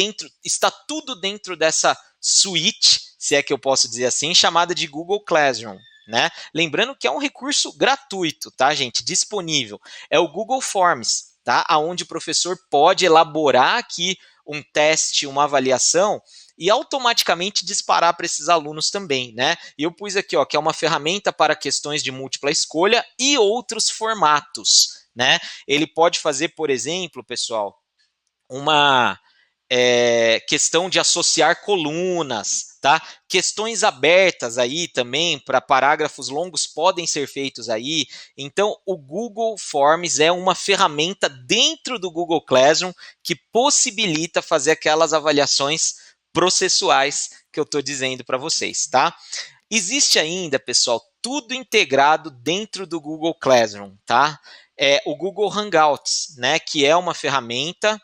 está tudo dentro dessa suite, se é que eu posso dizer assim, chamada de Google Classroom. Né? Lembrando que é um recurso gratuito, tá, gente? Disponível. É o Google Forms, tá? Onde o professor pode elaborar aqui um teste, uma avaliação e automaticamente disparar para esses alunos também, né? E eu pus aqui, ó, que é uma ferramenta para questões de múltipla escolha e outros formatos, né? Ele pode fazer, por exemplo, pessoal, uma questão de associar colunas, tá? Questões abertas aí também, para parágrafos longos, podem ser feitos aí. Então, o Google Forms é uma ferramenta dentro do Google Classroom que possibilita fazer aquelas avaliações processuais que eu estou dizendo para vocês, tá? Existe ainda, pessoal, tudo integrado dentro do Google Classroom, tá? O Google Hangouts, né? Que é uma ferramenta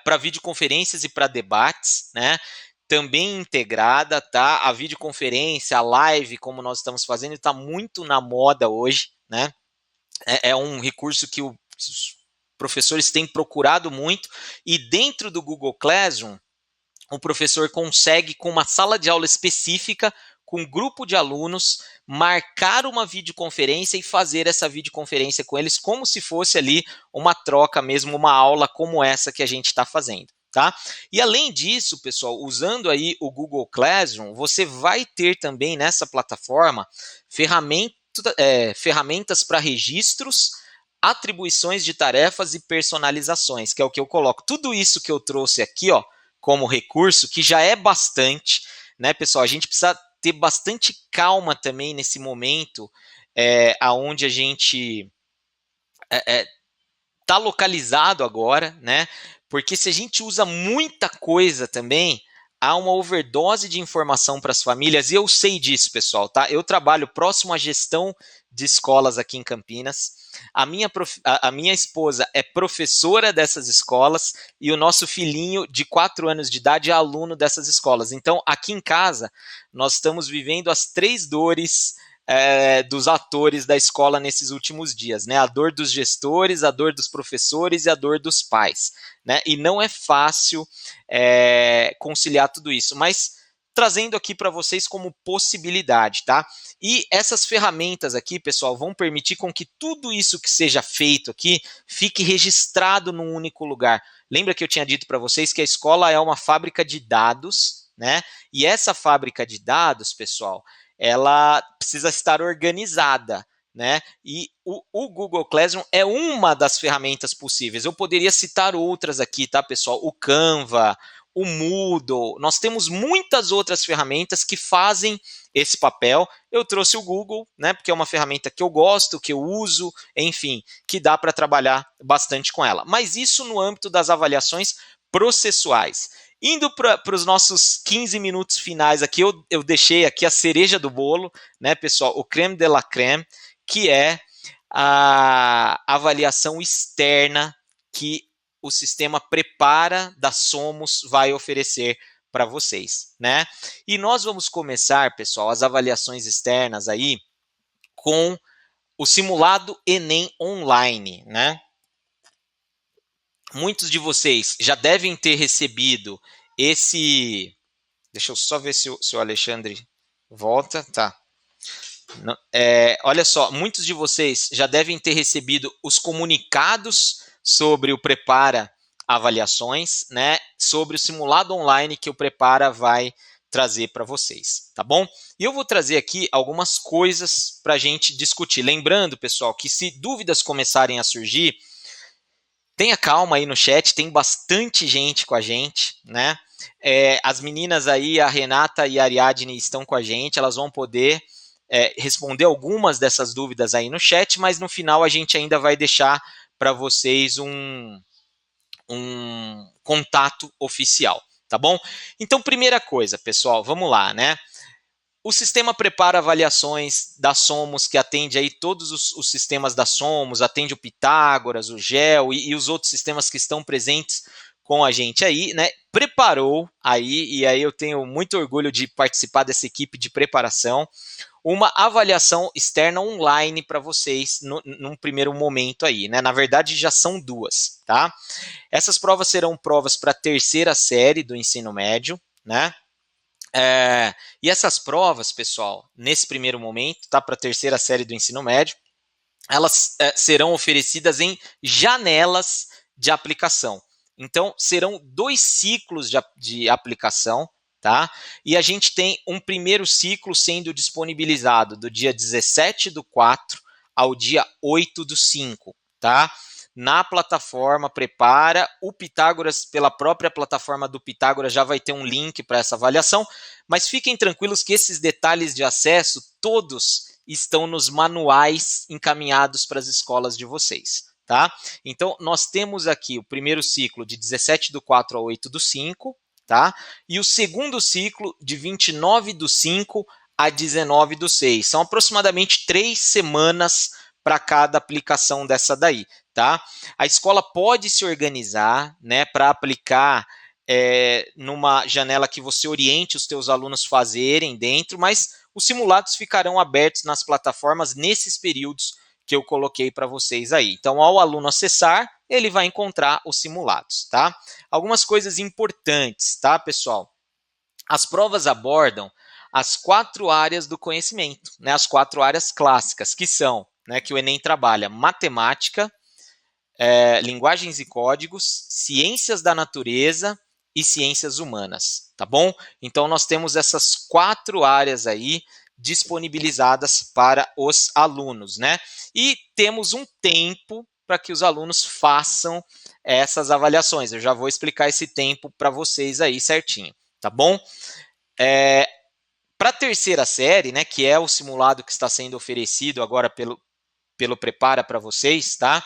para videoconferências e para debates, né? Também integrada, tá? A videoconferência, a live, como nós estamos fazendo, está muito na moda hoje, né? É um recurso que os professores têm procurado muito, e dentro do Google Classroom, o professor consegue, com uma sala de aula específica, com um grupo de alunos, marcar uma videoconferência e fazer essa videoconferência com eles como se fosse ali uma troca mesmo, uma aula como essa que a gente está fazendo. Tá? E além disso, pessoal, usando aí o Google Classroom, você vai ter também nessa plataforma ferramentas para registros, atribuições de tarefas e personalizações, que é o que eu coloco. Tudo isso que eu trouxe aqui, ó, como recurso, que já é bastante, né, pessoal? A gente precisa ter bastante calma também nesse momento, aonde a gente está localizado agora, né? Porque se a gente usa muita coisa também, há uma overdose de informação para as famílias, e eu sei disso, pessoal, tá? Eu trabalho próximo à gestão de escolas aqui em Campinas. A minha esposa é professora dessas escolas e o nosso filhinho de 4 anos de idade é aluno dessas escolas. Então, aqui em casa, nós estamos vivendo as 3 dores dos atores da escola nesses últimos dias, né? A dor dos gestores, a dor dos professores e a dor dos pais, né? E não é fácil conciliar tudo isso, mas trazendo aqui para vocês como possibilidade, tá? E essas ferramentas aqui, pessoal, vão permitir com que tudo isso que seja feito aqui fique registrado num único lugar. Lembra que eu tinha dito para vocês que a escola é uma fábrica de dados, né? E essa fábrica de dados, pessoal, ela precisa estar organizada, né? E o Google Classroom é uma das ferramentas possíveis. Eu poderia citar outras aqui, tá, pessoal? O Canva, o Moodle, nós temos muitas outras ferramentas que fazem esse papel. Eu trouxe o Google, né, porque é uma ferramenta que eu gosto, que eu uso, enfim, que dá para trabalhar bastante com ela. Mas isso no âmbito das avaliações processuais. Indo para os nossos 15 minutos finais aqui, eu deixei aqui a cereja do bolo, né, pessoal, o creme de la creme, que é a avaliação externa que o sistema Prepara da Somos vai oferecer para vocês, né? E nós vamos começar, pessoal, as avaliações externas aí com o simulado Enem online, né? Muitos de vocês já devem ter recebido esse... Deixa eu só ver se o Alexandre volta. Tá. Olha só, muitos de vocês já devem ter recebido os comunicados sobre o Prepara Avaliações, né? Sobre o simulado online que o Prepara vai trazer para vocês, tá bom? E eu vou trazer aqui algumas coisas para a gente discutir. Lembrando, pessoal, que se dúvidas começarem a surgir, Tenha calma aí no chat, tem bastante gente com a gente, né? As meninas aí, a Renata e a Ariadne estão com a gente, elas vão poder responder algumas dessas dúvidas aí no chat, mas no final a gente ainda vai deixar para vocês um contato oficial, tá bom? Então, primeira coisa, pessoal, vamos lá, né? O sistema prepara avaliações da Somos, que atende aí todos os sistemas da Somos, atende o Pitágoras, o GEL e os outros sistemas que estão presentes com a gente aí, né? Preparou aí, e aí eu tenho muito orgulho de participar dessa equipe de preparação, uma avaliação externa online para vocês num primeiro momento aí, né? Na verdade, já são duas, tá? Essas provas serão provas para a terceira série do ensino médio, né? E essas provas, pessoal, nesse primeiro momento, tá, para a terceira série do ensino médio, elas serão oferecidas em janelas de aplicação. Então, serão 2 ciclos de aplicação, tá? E a gente tem um primeiro ciclo sendo disponibilizado do dia 17/4 ao dia 8/5, tá? Na plataforma Prepara, o Pitágoras, pela própria plataforma do Pitágoras, já vai ter um link para essa avaliação, mas fiquem tranquilos que esses detalhes de acesso, todos estão nos manuais encaminhados para as escolas de vocês, tá? Então, nós temos aqui o primeiro ciclo de 17/4 a 8/5, tá? E o segundo ciclo de 29/5 a 19/6. São aproximadamente 3 semanas para cada aplicação dessa daí, tá? A escola pode se organizar, né, para aplicar numa janela que você oriente os teus alunos fazerem dentro, mas os simulados ficarão abertos nas plataformas nesses períodos que eu coloquei para vocês aí. Então, ao aluno acessar, ele vai encontrar os simulados, tá? Algumas coisas importantes, tá, pessoal? As provas abordam as 4 áreas do conhecimento, né? As 4 áreas clássicas, que são, né, que o Enem trabalha: matemática, linguagens e códigos, ciências da natureza e ciências humanas, tá bom? Então, nós temos essas 4 áreas aí disponibilizadas para os alunos, né? E temos um tempo para que os alunos façam essas avaliações. Eu já vou explicar esse tempo para vocês aí certinho, tá bom? Para a terceira série, né, que é o simulado que está sendo oferecido agora pelo Prepara para vocês, tá?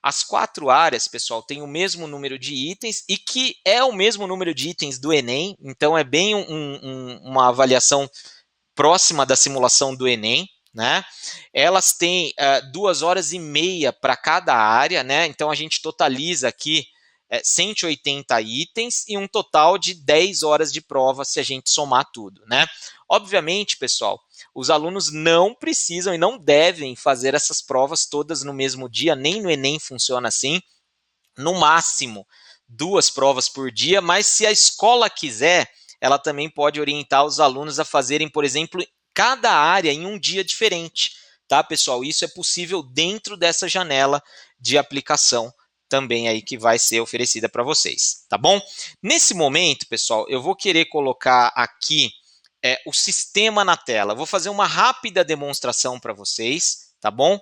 As 4 áreas, pessoal, têm o mesmo número de itens e que é o mesmo número de itens do Enem, então é bem uma avaliação próxima da simulação do Enem, né? Elas têm 2 horas e meia para cada área, né? Então a gente totaliza aqui 180 itens e um total de 10 horas de prova se a gente somar tudo, né? Obviamente, pessoal, os alunos não precisam e não devem fazer essas provas todas no mesmo dia, nem no Enem funciona assim. No máximo, 2 provas por dia, mas se a escola quiser, ela também pode orientar os alunos a fazerem, por exemplo, cada área em um dia diferente, tá, pessoal? Isso é possível dentro dessa janela de aplicação também aí que vai ser oferecida para vocês, tá bom? Nesse momento, pessoal, eu vou querer colocar aqui o sistema na tela. Vou fazer uma rápida demonstração para vocês, tá bom?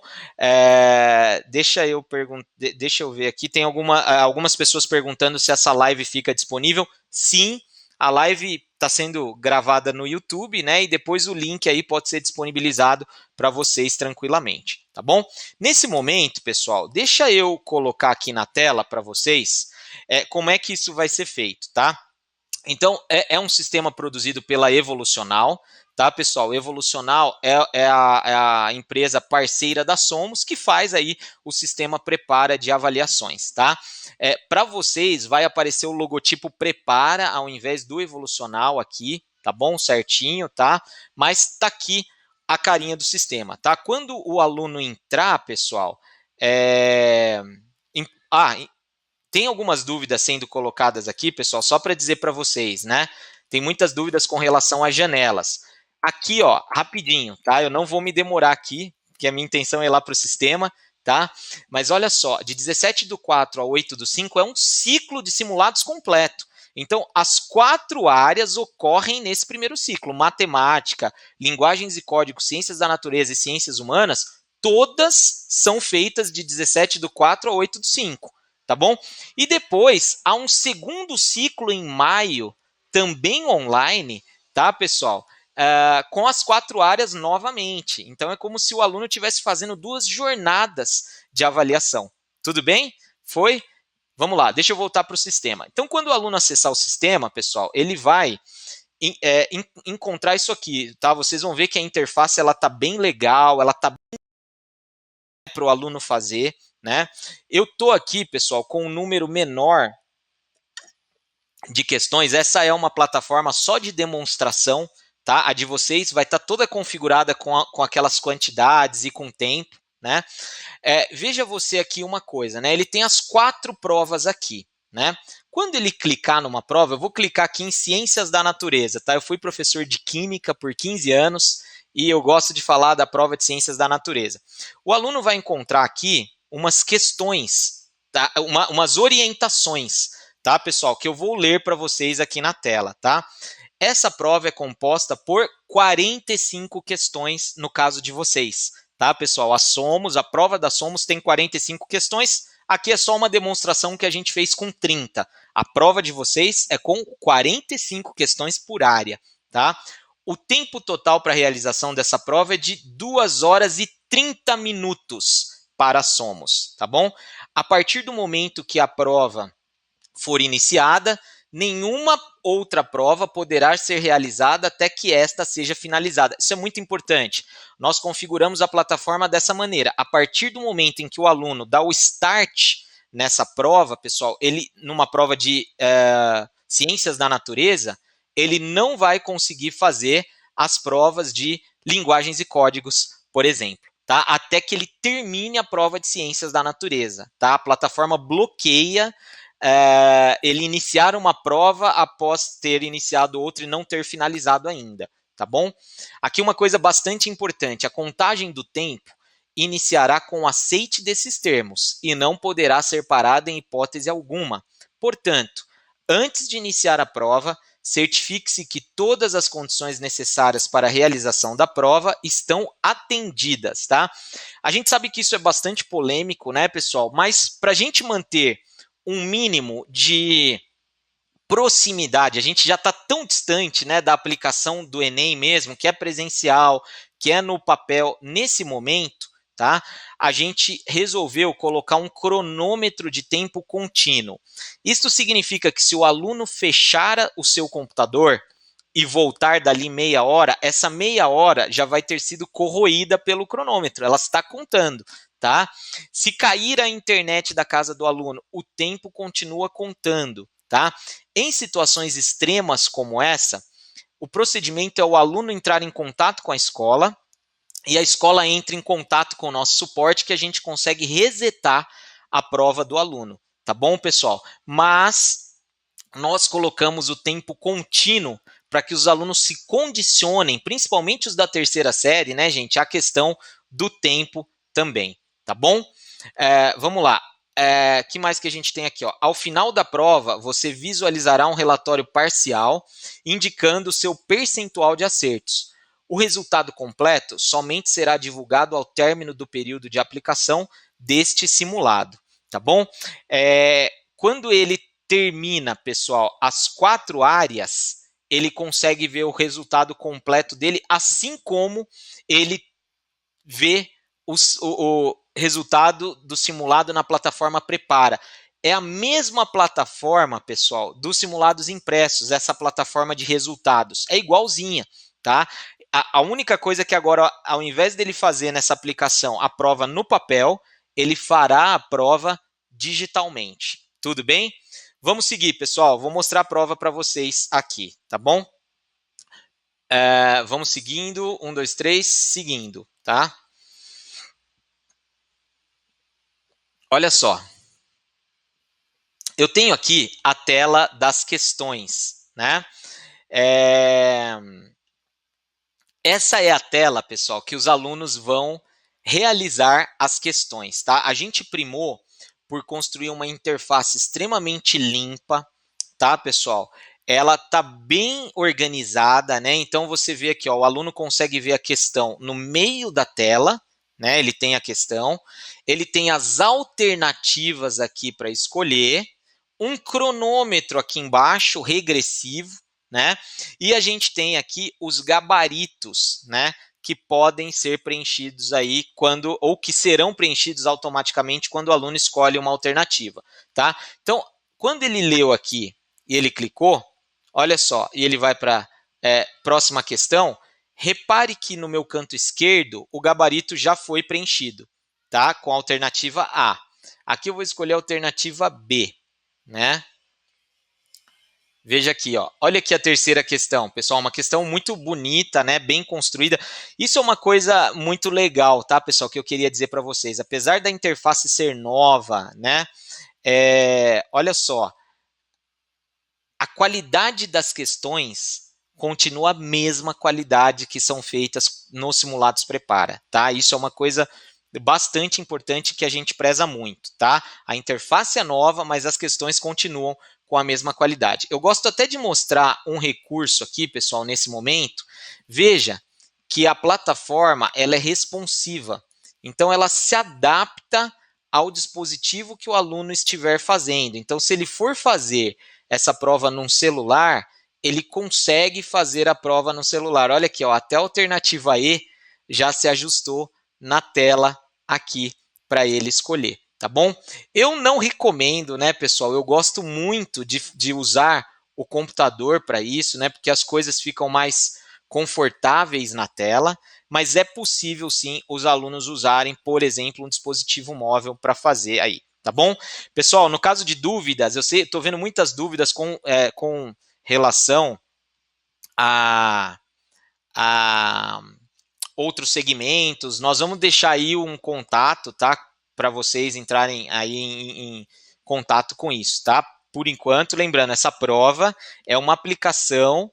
Deixa eu ver aqui. Tem algumas pessoas perguntando se essa live fica disponível. Sim, a live está sendo gravada no YouTube, né? E depois o link aí pode ser disponibilizado para vocês tranquilamente, tá bom? Nesse momento, pessoal, deixa eu colocar aqui na tela para vocês como é que isso vai ser feito, tá? Então, é um sistema produzido pela Evolucional, tá, pessoal? Evolucional é a empresa parceira da Somos, que faz aí o sistema Prepara de avaliações, tá? Para vocês, vai aparecer o logotipo Prepara ao invés do Evolucional aqui, tá bom? Certinho, tá? Mas tá aqui a carinha do sistema, tá? Quando o aluno entrar, pessoal, tem algumas dúvidas sendo colocadas aqui, pessoal, só para dizer para vocês, né? Tem muitas dúvidas com relação às janelas. Aqui, ó, rapidinho, tá? Eu não vou me demorar aqui, porque a minha intenção é ir lá para o sistema, tá? Mas olha só, de 17/4 a 8/5 é um ciclo de simulados completo. Então, as 4 áreas ocorrem nesse primeiro ciclo: matemática, linguagens e códigos, ciências da natureza e ciências humanas, todas são feitas de 17/4 a 8/5. tá bom? E depois há um segundo ciclo em maio, também online, tá, pessoal? Com as 4 áreas novamente. Então é como se o aluno estivesse fazendo 2 jornadas de avaliação. Tudo bem? Foi? Vamos lá, deixa eu voltar para o sistema. Então, quando o aluno acessar o sistema, pessoal, ele vai encontrar isso aqui, tá? Vocês vão ver que a interface ela tá bem legal, ela tá bem para o aluno fazer, né? Eu tô aqui, pessoal, com um número menor de questões. Essa é uma plataforma só de demonstração, tá? A de vocês vai estar toda configurada com aquelas quantidades e com tempo, né? Veja você aqui uma coisa, né? Ele tem as 4 provas aqui, né? Quando ele clicar numa prova, eu vou clicar aqui em Ciências da Natureza, tá? Eu fui professor de Química por 15 anos e eu gosto de falar da prova de Ciências da Natureza. O aluno vai encontrar aqui umas questões, tá? Umas orientações, tá, pessoal? Que eu vou ler para vocês aqui na tela, tá? Essa prova é composta por 45 questões no caso de vocês, tá, pessoal? A prova da Somos tem 45 questões. Aqui é só uma demonstração que a gente fez com 30. A prova de vocês é com 45 questões por área, tá? O tempo total para a realização dessa prova é de 2 horas e 30 minutos para a Somos, tá bom? A partir do momento que a prova for iniciada, nenhuma outra prova poderá ser realizada até que esta seja finalizada. Isso é muito importante. Nós configuramos a plataforma dessa maneira. A partir do momento em que o aluno dá o start nessa prova, pessoal, numa prova de Ciências da Natureza, ele não vai conseguir fazer as provas de linguagens e códigos, por exemplo, tá? Até que ele termine a prova de Ciências da Natureza, tá? A plataforma bloqueia ele iniciar uma prova após ter iniciado outra e não ter finalizado ainda, tá bom? Aqui uma coisa bastante importante, a contagem do tempo iniciará com o aceite desses termos e não poderá ser parada em hipótese alguma. Portanto, antes de iniciar a prova, certifique-se que todas as condições necessárias para a realização da prova estão atendidas, tá? A gente sabe que isso é bastante polêmico, né, pessoal? Mas para a gente manter um mínimo de proximidade, a gente já está tão distante, né, da aplicação do Enem mesmo, que é presencial, que é no papel nesse momento, tá? A gente resolveu colocar um cronômetro de tempo contínuo. Isso significa que se o aluno fechar o seu computador e voltar dali meia hora, essa meia hora já vai ter sido corroída pelo cronômetro, ela está contando, tá? Se cair a internet da casa do aluno, o tempo continua contando, tá? Em situações extremas como essa, o procedimento é o aluno entrar em contato com a escola e a escola entra em contato com o nosso suporte que a gente consegue resetar a prova do aluno, tá bom, pessoal? Mas nós colocamos o tempo contínuo para que os alunos se condicionem, principalmente os da terceira série, né, gente, a questão do tempo também, tá bom? Vamos lá. Que mais que a gente tem aqui? Ó? Ao final da prova, você visualizará um relatório parcial indicando o seu percentual de acertos. O resultado completo somente será divulgado ao término do período de aplicação deste simulado, tá bom? Quando ele termina, pessoal, as 4 áreas, ele consegue ver o resultado completo dele, assim como ele vê o resultado do simulado na plataforma Prepara. É a mesma plataforma, pessoal, dos simulados impressos, essa plataforma de resultados. É igualzinha, tá? A única coisa que agora, ao invés dele fazer nessa aplicação a prova no papel, ele fará a prova digitalmente. Tudo bem? Vamos seguir, pessoal. Vou mostrar a prova para vocês aqui, tá bom? Vamos seguindo. 1, 2, 3, seguindo, tá? Olha só. Eu tenho aqui a tela das questões, né? Essa é a tela, pessoal, que os alunos vão realizar as questões, tá? A gente primou por construir uma interface extremamente limpa, tá, pessoal? Ela tá bem organizada, né? Então você vê aqui, ó, o aluno consegue ver a questão no meio da tela, né? Ele tem a questão, ele tem as alternativas aqui para escolher, um cronômetro aqui embaixo, regressivo, né? E a gente tem aqui os gabaritos, né? Que podem ser preenchidos aí quando, ou que serão preenchidos automaticamente quando o aluno escolhe uma alternativa, tá? Então, quando ele leu aqui e ele clicou, olha só, e ele vai para próxima questão, repare que no meu canto esquerdo o gabarito já foi preenchido, tá? Com a alternativa A. Aqui eu vou escolher a alternativa B, né? Veja aqui, ó. Olha aqui a terceira questão, pessoal, uma questão muito bonita, né, bem construída. Isso é uma coisa muito legal, tá, pessoal, que eu queria dizer para vocês. Apesar da interface ser nova, né, olha só, a qualidade das questões continua a mesma qualidade que são feitas nos simulados prepara, tá? Isso é uma coisa bastante importante que a gente preza muito, tá? A interface é nova, mas as questões continuam com a mesma qualidade. Eu gosto até de mostrar um recurso aqui, pessoal, nesse momento. Veja que a plataforma ela é responsiva, então ela se adapta ao dispositivo que o aluno estiver fazendo. Então, se ele for fazer essa prova num celular, ele consegue fazer a prova no celular. Olha aqui, ó, até a alternativa E já se ajustou na tela aqui para ele escolher, tá bom? Eu não recomendo, né, pessoal? Eu gosto muito de usar o computador para isso, né? Porque as coisas ficam mais confortáveis na tela, mas é possível sim os alunos usarem, por exemplo, um dispositivo móvel para fazer aí, tá bom? Pessoal, no caso de dúvidas, eu sei, estou vendo muitas dúvidas com relação a outros segmentos. Nós vamos deixar aí um contato, tá? Para vocês entrarem aí em contato com isso, tá? Por enquanto, lembrando, essa prova é uma aplicação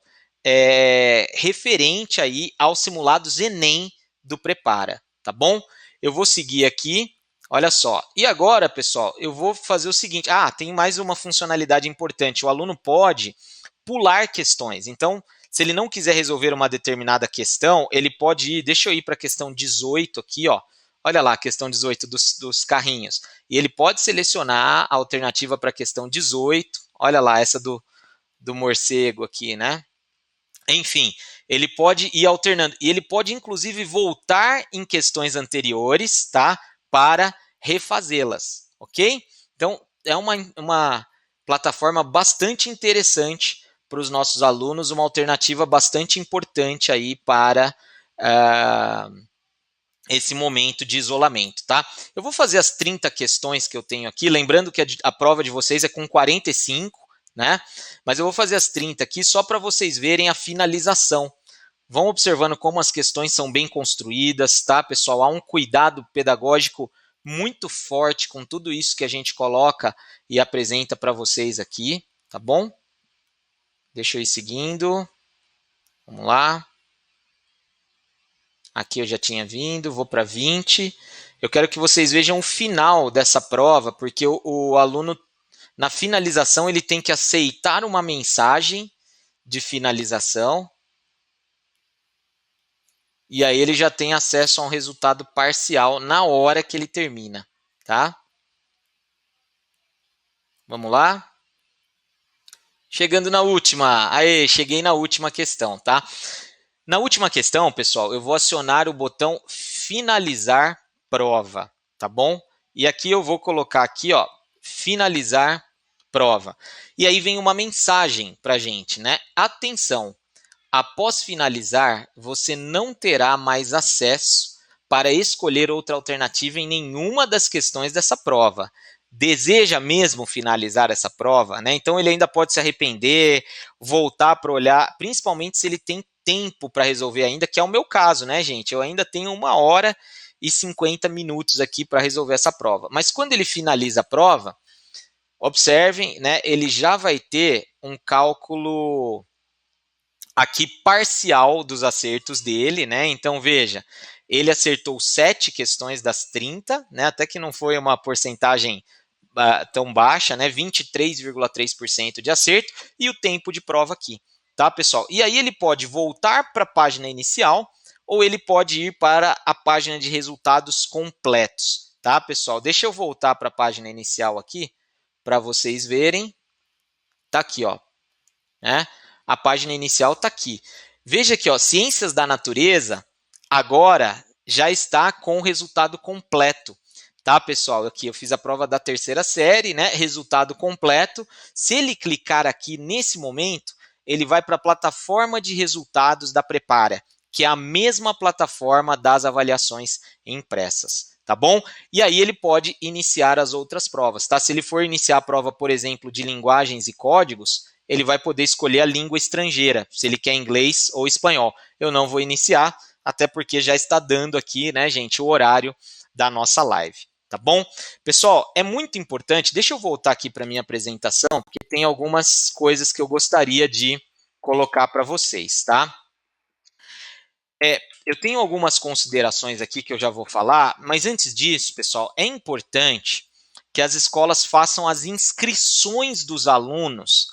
referente aí aos simulados Enem do Prepara, tá bom? Eu vou seguir aqui, olha só. E agora, pessoal, eu vou fazer o seguinte. Tem mais uma funcionalidade importante. O aluno pode pular questões. Então, se ele não quiser resolver uma determinada questão, ele pode ir, deixa eu ir para a questão 18 aqui, ó. Olha lá a questão 18 dos carrinhos. E ele pode selecionar a alternativa para a questão 18. Olha lá, essa do morcego aqui, né? Enfim, ele pode ir alternando. E ele pode, inclusive, voltar em questões anteriores, tá? Para refazê-las, ok? Então, é uma plataforma bastante interessante para os nossos alunos, uma alternativa bastante importante aí para esse momento de isolamento, tá? Eu vou fazer as 30 questões que eu tenho aqui, lembrando que a prova de vocês é com 45, né? Mas eu vou fazer as 30 aqui só para vocês verem a finalização. Vão observando como as questões são bem construídas, tá, pessoal? Há um cuidado pedagógico muito forte com tudo isso que a gente coloca e apresenta para vocês aqui, tá bom? Deixa eu ir seguindo. Vamos lá. Aqui eu já tinha vindo, vou para 20. Eu quero que vocês vejam o final dessa prova, porque o aluno, na finalização, ele tem que aceitar uma mensagem de finalização. E aí ele já tem acesso a um resultado parcial na hora que ele termina, tá? Vamos lá? Chegando na última. Aê, cheguei na última questão, tá? Na última questão, pessoal, eu vou acionar o botão finalizar prova, tá bom? E aqui eu vou colocar aqui, ó, finalizar prova. E aí vem uma mensagem para a gente, né? Atenção, após finalizar, você não terá mais acesso para escolher outra alternativa em nenhuma das questões dessa prova. Deseja mesmo finalizar essa prova, né? Então ele ainda pode se arrepender, voltar para olhar, principalmente se ele tem tempo para resolver ainda, que é o meu caso, né, gente? Eu ainda tenho 1h50 aqui para resolver essa prova. Mas quando ele finaliza a prova, observem, né? Ele já vai ter um cálculo aqui parcial dos acertos dele, né? Então veja, ele acertou 7 questões das 30, né? Até que não foi uma porcentagem tão baixa, né? 23,3% de acerto e o tempo de prova aqui, tá, pessoal? E aí ele pode voltar para a página inicial ou ele pode ir para a página de resultados completos, tá, pessoal? Deixa eu voltar para a página inicial aqui, para vocês verem. Tá aqui, ó, né? A página inicial está aqui. Veja aqui, ó, Ciências da Natureza, agora já está com o resultado completo. Tá, pessoal? Aqui eu fiz a prova da terceira série, né? Resultado completo. Se ele clicar aqui nesse momento, ele vai para a plataforma de resultados da Prepara, que é a mesma plataforma das avaliações impressas, tá bom? E aí ele pode iniciar as outras provas, tá? Se ele for iniciar a prova, por exemplo, de linguagens e códigos, ele vai poder escolher a língua estrangeira, se ele quer inglês ou espanhol. Eu não vou iniciar, até porque já está dando aqui, né, gente, o horário da nossa live. Tá bom? Pessoal, é muito importante, deixa eu voltar aqui para a minha apresentação, porque tem algumas coisas que eu gostaria de colocar para vocês, tá? Eu tenho algumas considerações aqui que eu já vou falar, mas antes disso, pessoal, é importante que as escolas façam as inscrições dos alunos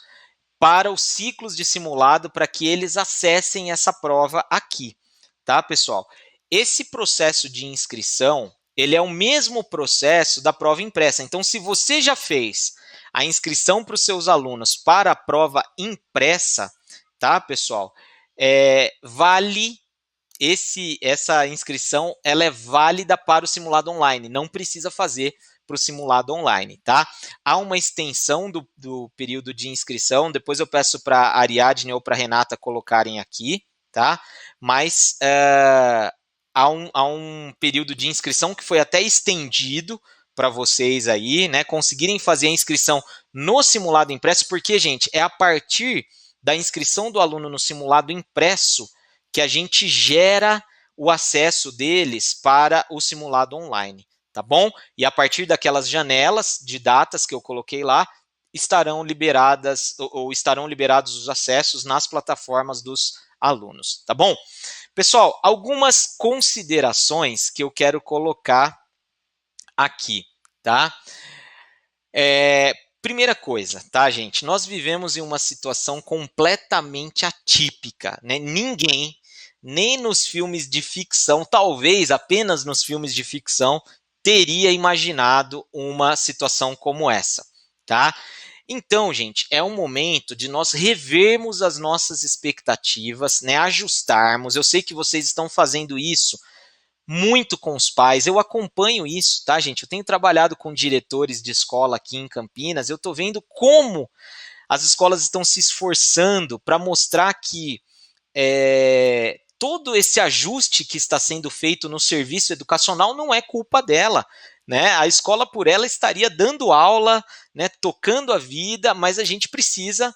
para os ciclos de simulado para que eles acessem essa prova aqui, tá, pessoal? Esse processo de inscrição, ele é o mesmo processo da prova impressa. Então, se você já fez a inscrição para os seus alunos para a prova impressa, tá, pessoal? Vale essa inscrição, ela é válida para o simulado online. Não precisa fazer para o simulado online, tá? Há uma extensão do período de inscrição, depois eu peço para a Ariadne ou para a Renata colocarem aqui, tá? Mas há um período de inscrição que foi até estendido para vocês aí, né, conseguirem fazer a inscrição no simulado impresso, porque, gente, é a partir da inscrição do aluno no simulado impresso que a gente gera o acesso deles para o simulado online, tá bom? E a partir daquelas janelas de datas que eu coloquei lá, estarão liberados os acessos nas plataformas dos alunos, tá bom? Pessoal, algumas considerações que eu quero colocar aqui, tá? Primeira coisa, tá, gente? Nós vivemos em uma situação completamente atípica, né? Ninguém, nem nos filmes de ficção, talvez apenas nos filmes de ficção, teria imaginado uma situação como essa, tá? Então, gente, é um momento de nós revermos as nossas expectativas, né? Ajustarmos. Eu sei que vocês estão fazendo isso muito com os pais. Eu acompanho isso, tá, gente? Eu tenho trabalhado com diretores de escola aqui em Campinas. Eu estou vendo como as escolas estão se esforçando para mostrar que todo esse ajuste que está sendo feito no serviço educacional não é culpa dela, né? A escola por ela estaria dando aula, né, tocando a vida, mas a gente precisa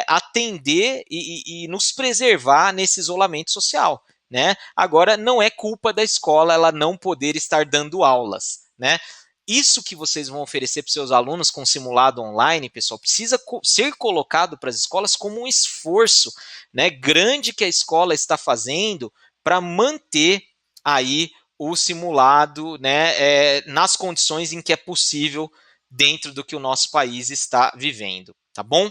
atender e nos preservar nesse isolamento social, né? Agora, não é culpa da escola ela não poder estar dando aulas, né? Isso que vocês vão oferecer para seus alunos com simulado online, pessoal, precisa ser colocado para as escolas como um esforço, né, grande que a escola está fazendo para manter aí o simulado, né, nas condições em que é possível dentro do que o nosso país está vivendo, tá bom?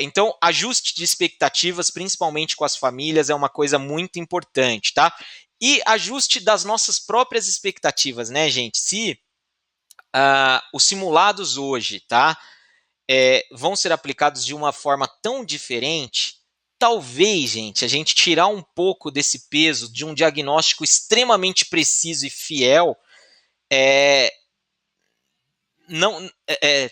Então, ajuste de expectativas, principalmente com as famílias, é uma coisa muito importante, tá? E ajuste das nossas próprias expectativas, né, gente? Se os simulados hoje, tá, vão ser aplicados de uma forma tão diferente, talvez, gente, a gente tirar um pouco desse peso de um diagnóstico extremamente preciso e fiel,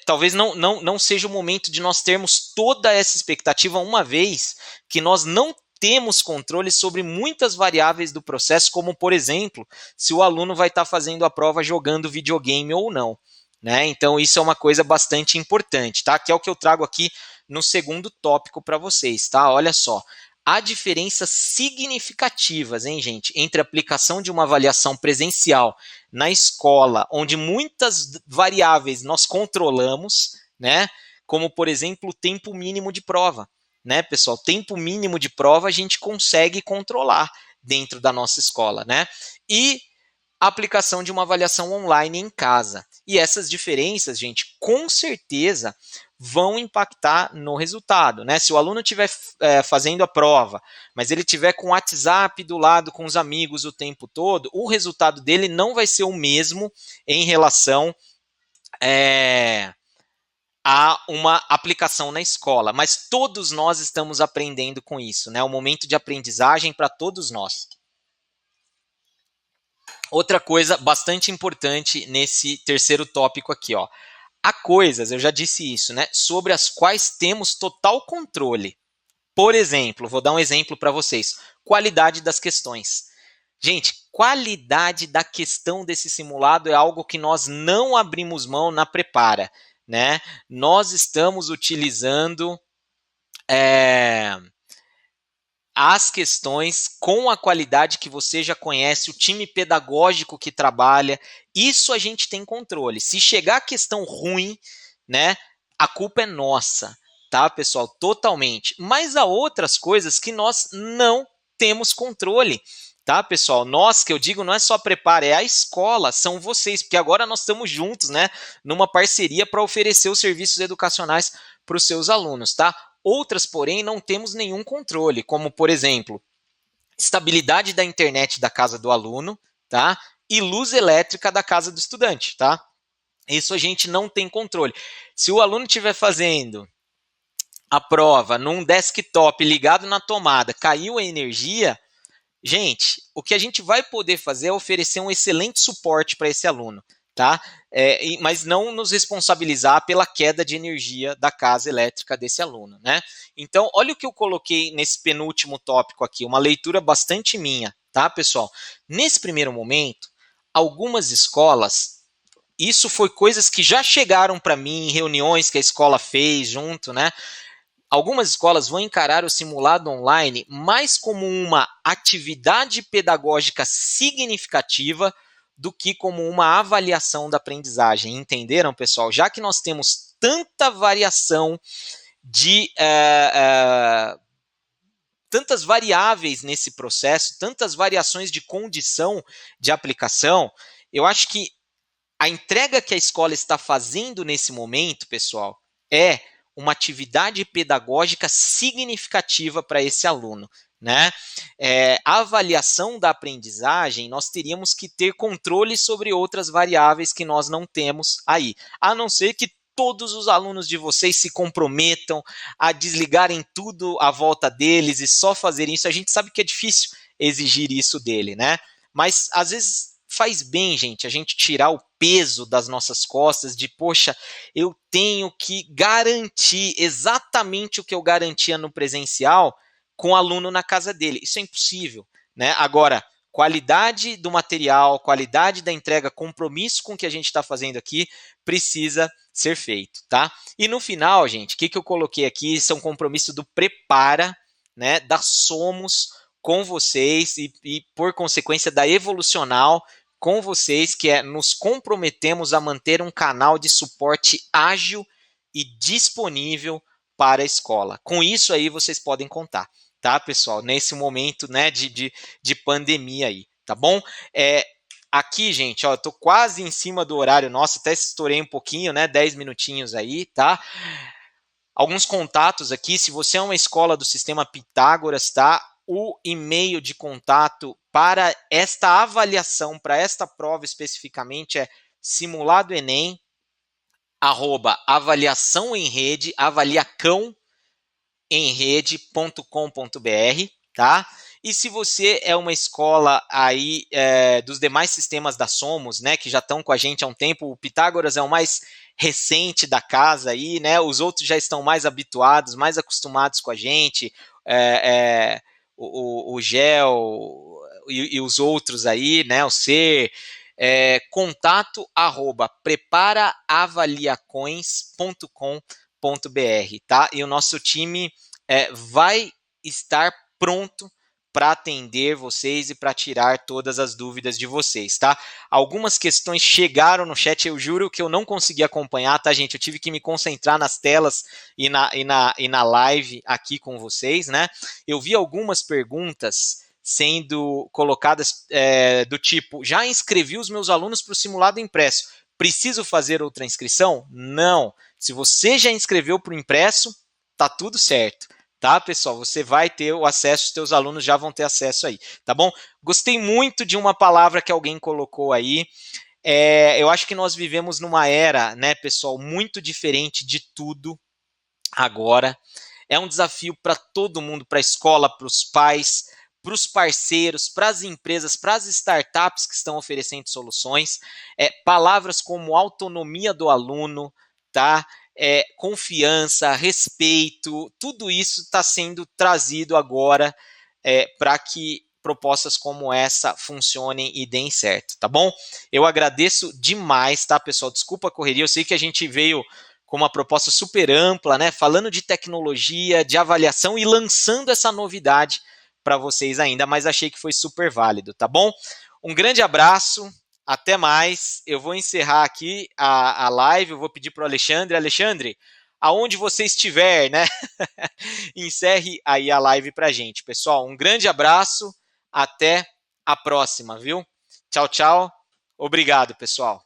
talvez não seja o momento de nós termos toda essa expectativa, uma vez que nós não temos controle sobre muitas variáveis do processo, como, por exemplo, se o aluno vai estar fazendo a prova jogando videogame ou não, né? Então, isso é uma coisa bastante importante, tá? Que é o que eu trago aqui no segundo tópico para vocês, tá? Olha só. Há diferenças significativas, hein, gente, entre a aplicação de uma avaliação presencial na escola, onde muitas variáveis nós controlamos, né? Como, por exemplo, o tempo mínimo de prova, né, pessoal? Tempo mínimo de prova a gente consegue controlar dentro da nossa escola, né? E a aplicação de uma avaliação online em casa. E essas diferenças, gente, com certeza vão impactar no resultado, né? Se o aluno estiver fazendo a prova, mas ele tiver com o WhatsApp do lado com os amigos o tempo todo, o resultado dele não vai ser o mesmo em relação a uma aplicação na escola, mas todos nós estamos aprendendo com isso, né? É um momento de aprendizagem para todos nós. Outra coisa bastante importante nesse terceiro tópico aqui, ó. Há coisas, eu já disse isso, né, sobre as quais temos total controle. Por exemplo, vou dar um exemplo para vocês. Qualidade das questões. Gente, qualidade da questão desse simulado é algo que nós não abrimos mão na prepara, né? Nós estamos utilizando as questões com a qualidade que você já conhece, o time pedagógico que trabalha, isso a gente tem controle. Se chegar a questão ruim, né, a culpa é nossa, tá, pessoal? Totalmente. Mas há outras coisas que nós não temos controle, tá, pessoal? Nós, que eu digo, não é só preparo, é a escola, são vocês, porque agora nós estamos juntos, né, numa parceria para oferecer os serviços educacionais para os seus alunos, tá? Outras, porém, não temos nenhum controle, como, por exemplo, estabilidade da internet da casa do aluno, tá? E luz elétrica da casa do estudante, tá? Isso a gente não tem controle. Se o aluno estiver fazendo a prova num desktop ligado na tomada, caiu a energia, gente, o que a gente vai poder fazer é oferecer um excelente suporte para esse aluno, tá? Mas não nos responsabilizar pela queda de energia da casa elétrica desse aluno, né? Então, olha o que eu coloquei nesse penúltimo tópico aqui, uma leitura bastante minha, tá, pessoal? Nesse primeiro momento, algumas escolas, isso foi coisas que já chegaram para mim em reuniões que a escola fez junto, né? Algumas escolas vão encarar o simulado online mais como uma atividade pedagógica significativa do que como uma avaliação da aprendizagem. Entenderam, pessoal? Já que nós temos tanta variação de tantas variáveis nesse processo, tantas variações de condição de aplicação, eu acho que a entrega que a escola está fazendo nesse momento, pessoal, é uma atividade pedagógica significativa para esse aluno, né? A avaliação da aprendizagem, nós teríamos que ter controle sobre outras variáveis que nós não temos aí, a não ser que todos os alunos de vocês se comprometam a desligarem tudo à volta deles e só fazerem isso. A gente sabe que é difícil exigir isso dele, né? Mas às vezes faz bem, gente, a gente tirar o peso das nossas costas de, poxa, eu tenho que garantir exatamente o que eu garantia no presencial com o aluno na casa dele. Isso é impossível, né? Agora, qualidade do material, qualidade da entrega, compromisso com o que a gente está fazendo aqui, precisa ser feito, tá? E no final, gente, o que eu coloquei aqui são compromisso do Prepara, né, da Somos com vocês e por consequência, da Evolucional com vocês, que nos comprometemos a manter um canal de suporte ágil e disponível para a escola. Com isso aí vocês podem contar, tá, pessoal? Nesse momento, né, de pandemia aí, tá bom? Aqui, gente, ó, eu tô quase em cima do horário nosso, até estourei um pouquinho, né, 10 minutinhos aí, tá? Alguns contatos aqui, se você é uma escola do sistema Pitágoras, tá? O e-mail de contato para esta avaliação, para esta prova especificamente, é simuladoenem, @avaliaçãoemrede, avaliacãoemrede.com.br, tá? E se você é uma escola aí dos demais sistemas da Somos, né, que já estão com a gente há um tempo, o Pitágoras é o mais recente da casa aí, né? Os outros já estão mais habituados, mais acostumados com a gente, o GEL e os outros aí, né? O Ser, contato @preparaavaliacões.com.br, tá? E o nosso time vai estar pronto para atender vocês e para tirar todas as dúvidas de vocês, tá? Algumas questões chegaram no chat, eu juro que eu não consegui acompanhar, tá, gente? Eu tive que me concentrar nas telas e na live aqui com vocês, né? Eu vi algumas perguntas sendo colocadas do tipo, já inscrevi os meus alunos para o simulado impresso, preciso fazer outra inscrição? Não. Se você já inscreveu para o impresso, tá tudo certo. Tá, pessoal? Você vai ter o acesso, os teus alunos já vão ter acesso aí, tá bom? Gostei muito de uma palavra que alguém colocou aí. Eu acho que nós vivemos numa era, né, pessoal, muito diferente de tudo agora. É um desafio para todo mundo, para a escola, para os pais, para os parceiros, para as empresas, para as startups que estão oferecendo soluções. Palavras como autonomia do aluno, tá? Confiança, respeito, tudo isso está sendo trazido agora para que propostas como essa funcionem e deem certo, tá bom? Eu agradeço demais, tá, pessoal? Desculpa a correria, eu sei que a gente veio com uma proposta super ampla, né? Falando de tecnologia, de avaliação e lançando essa novidade para vocês ainda, mas achei que foi super válido, tá bom? Um grande abraço, até mais. Eu vou encerrar aqui a live, eu vou pedir para o Alexandre. Alexandre, aonde você estiver, né? Encerre aí a live para a gente. Pessoal, um grande abraço, até a próxima, viu? Tchau, tchau. Obrigado, pessoal.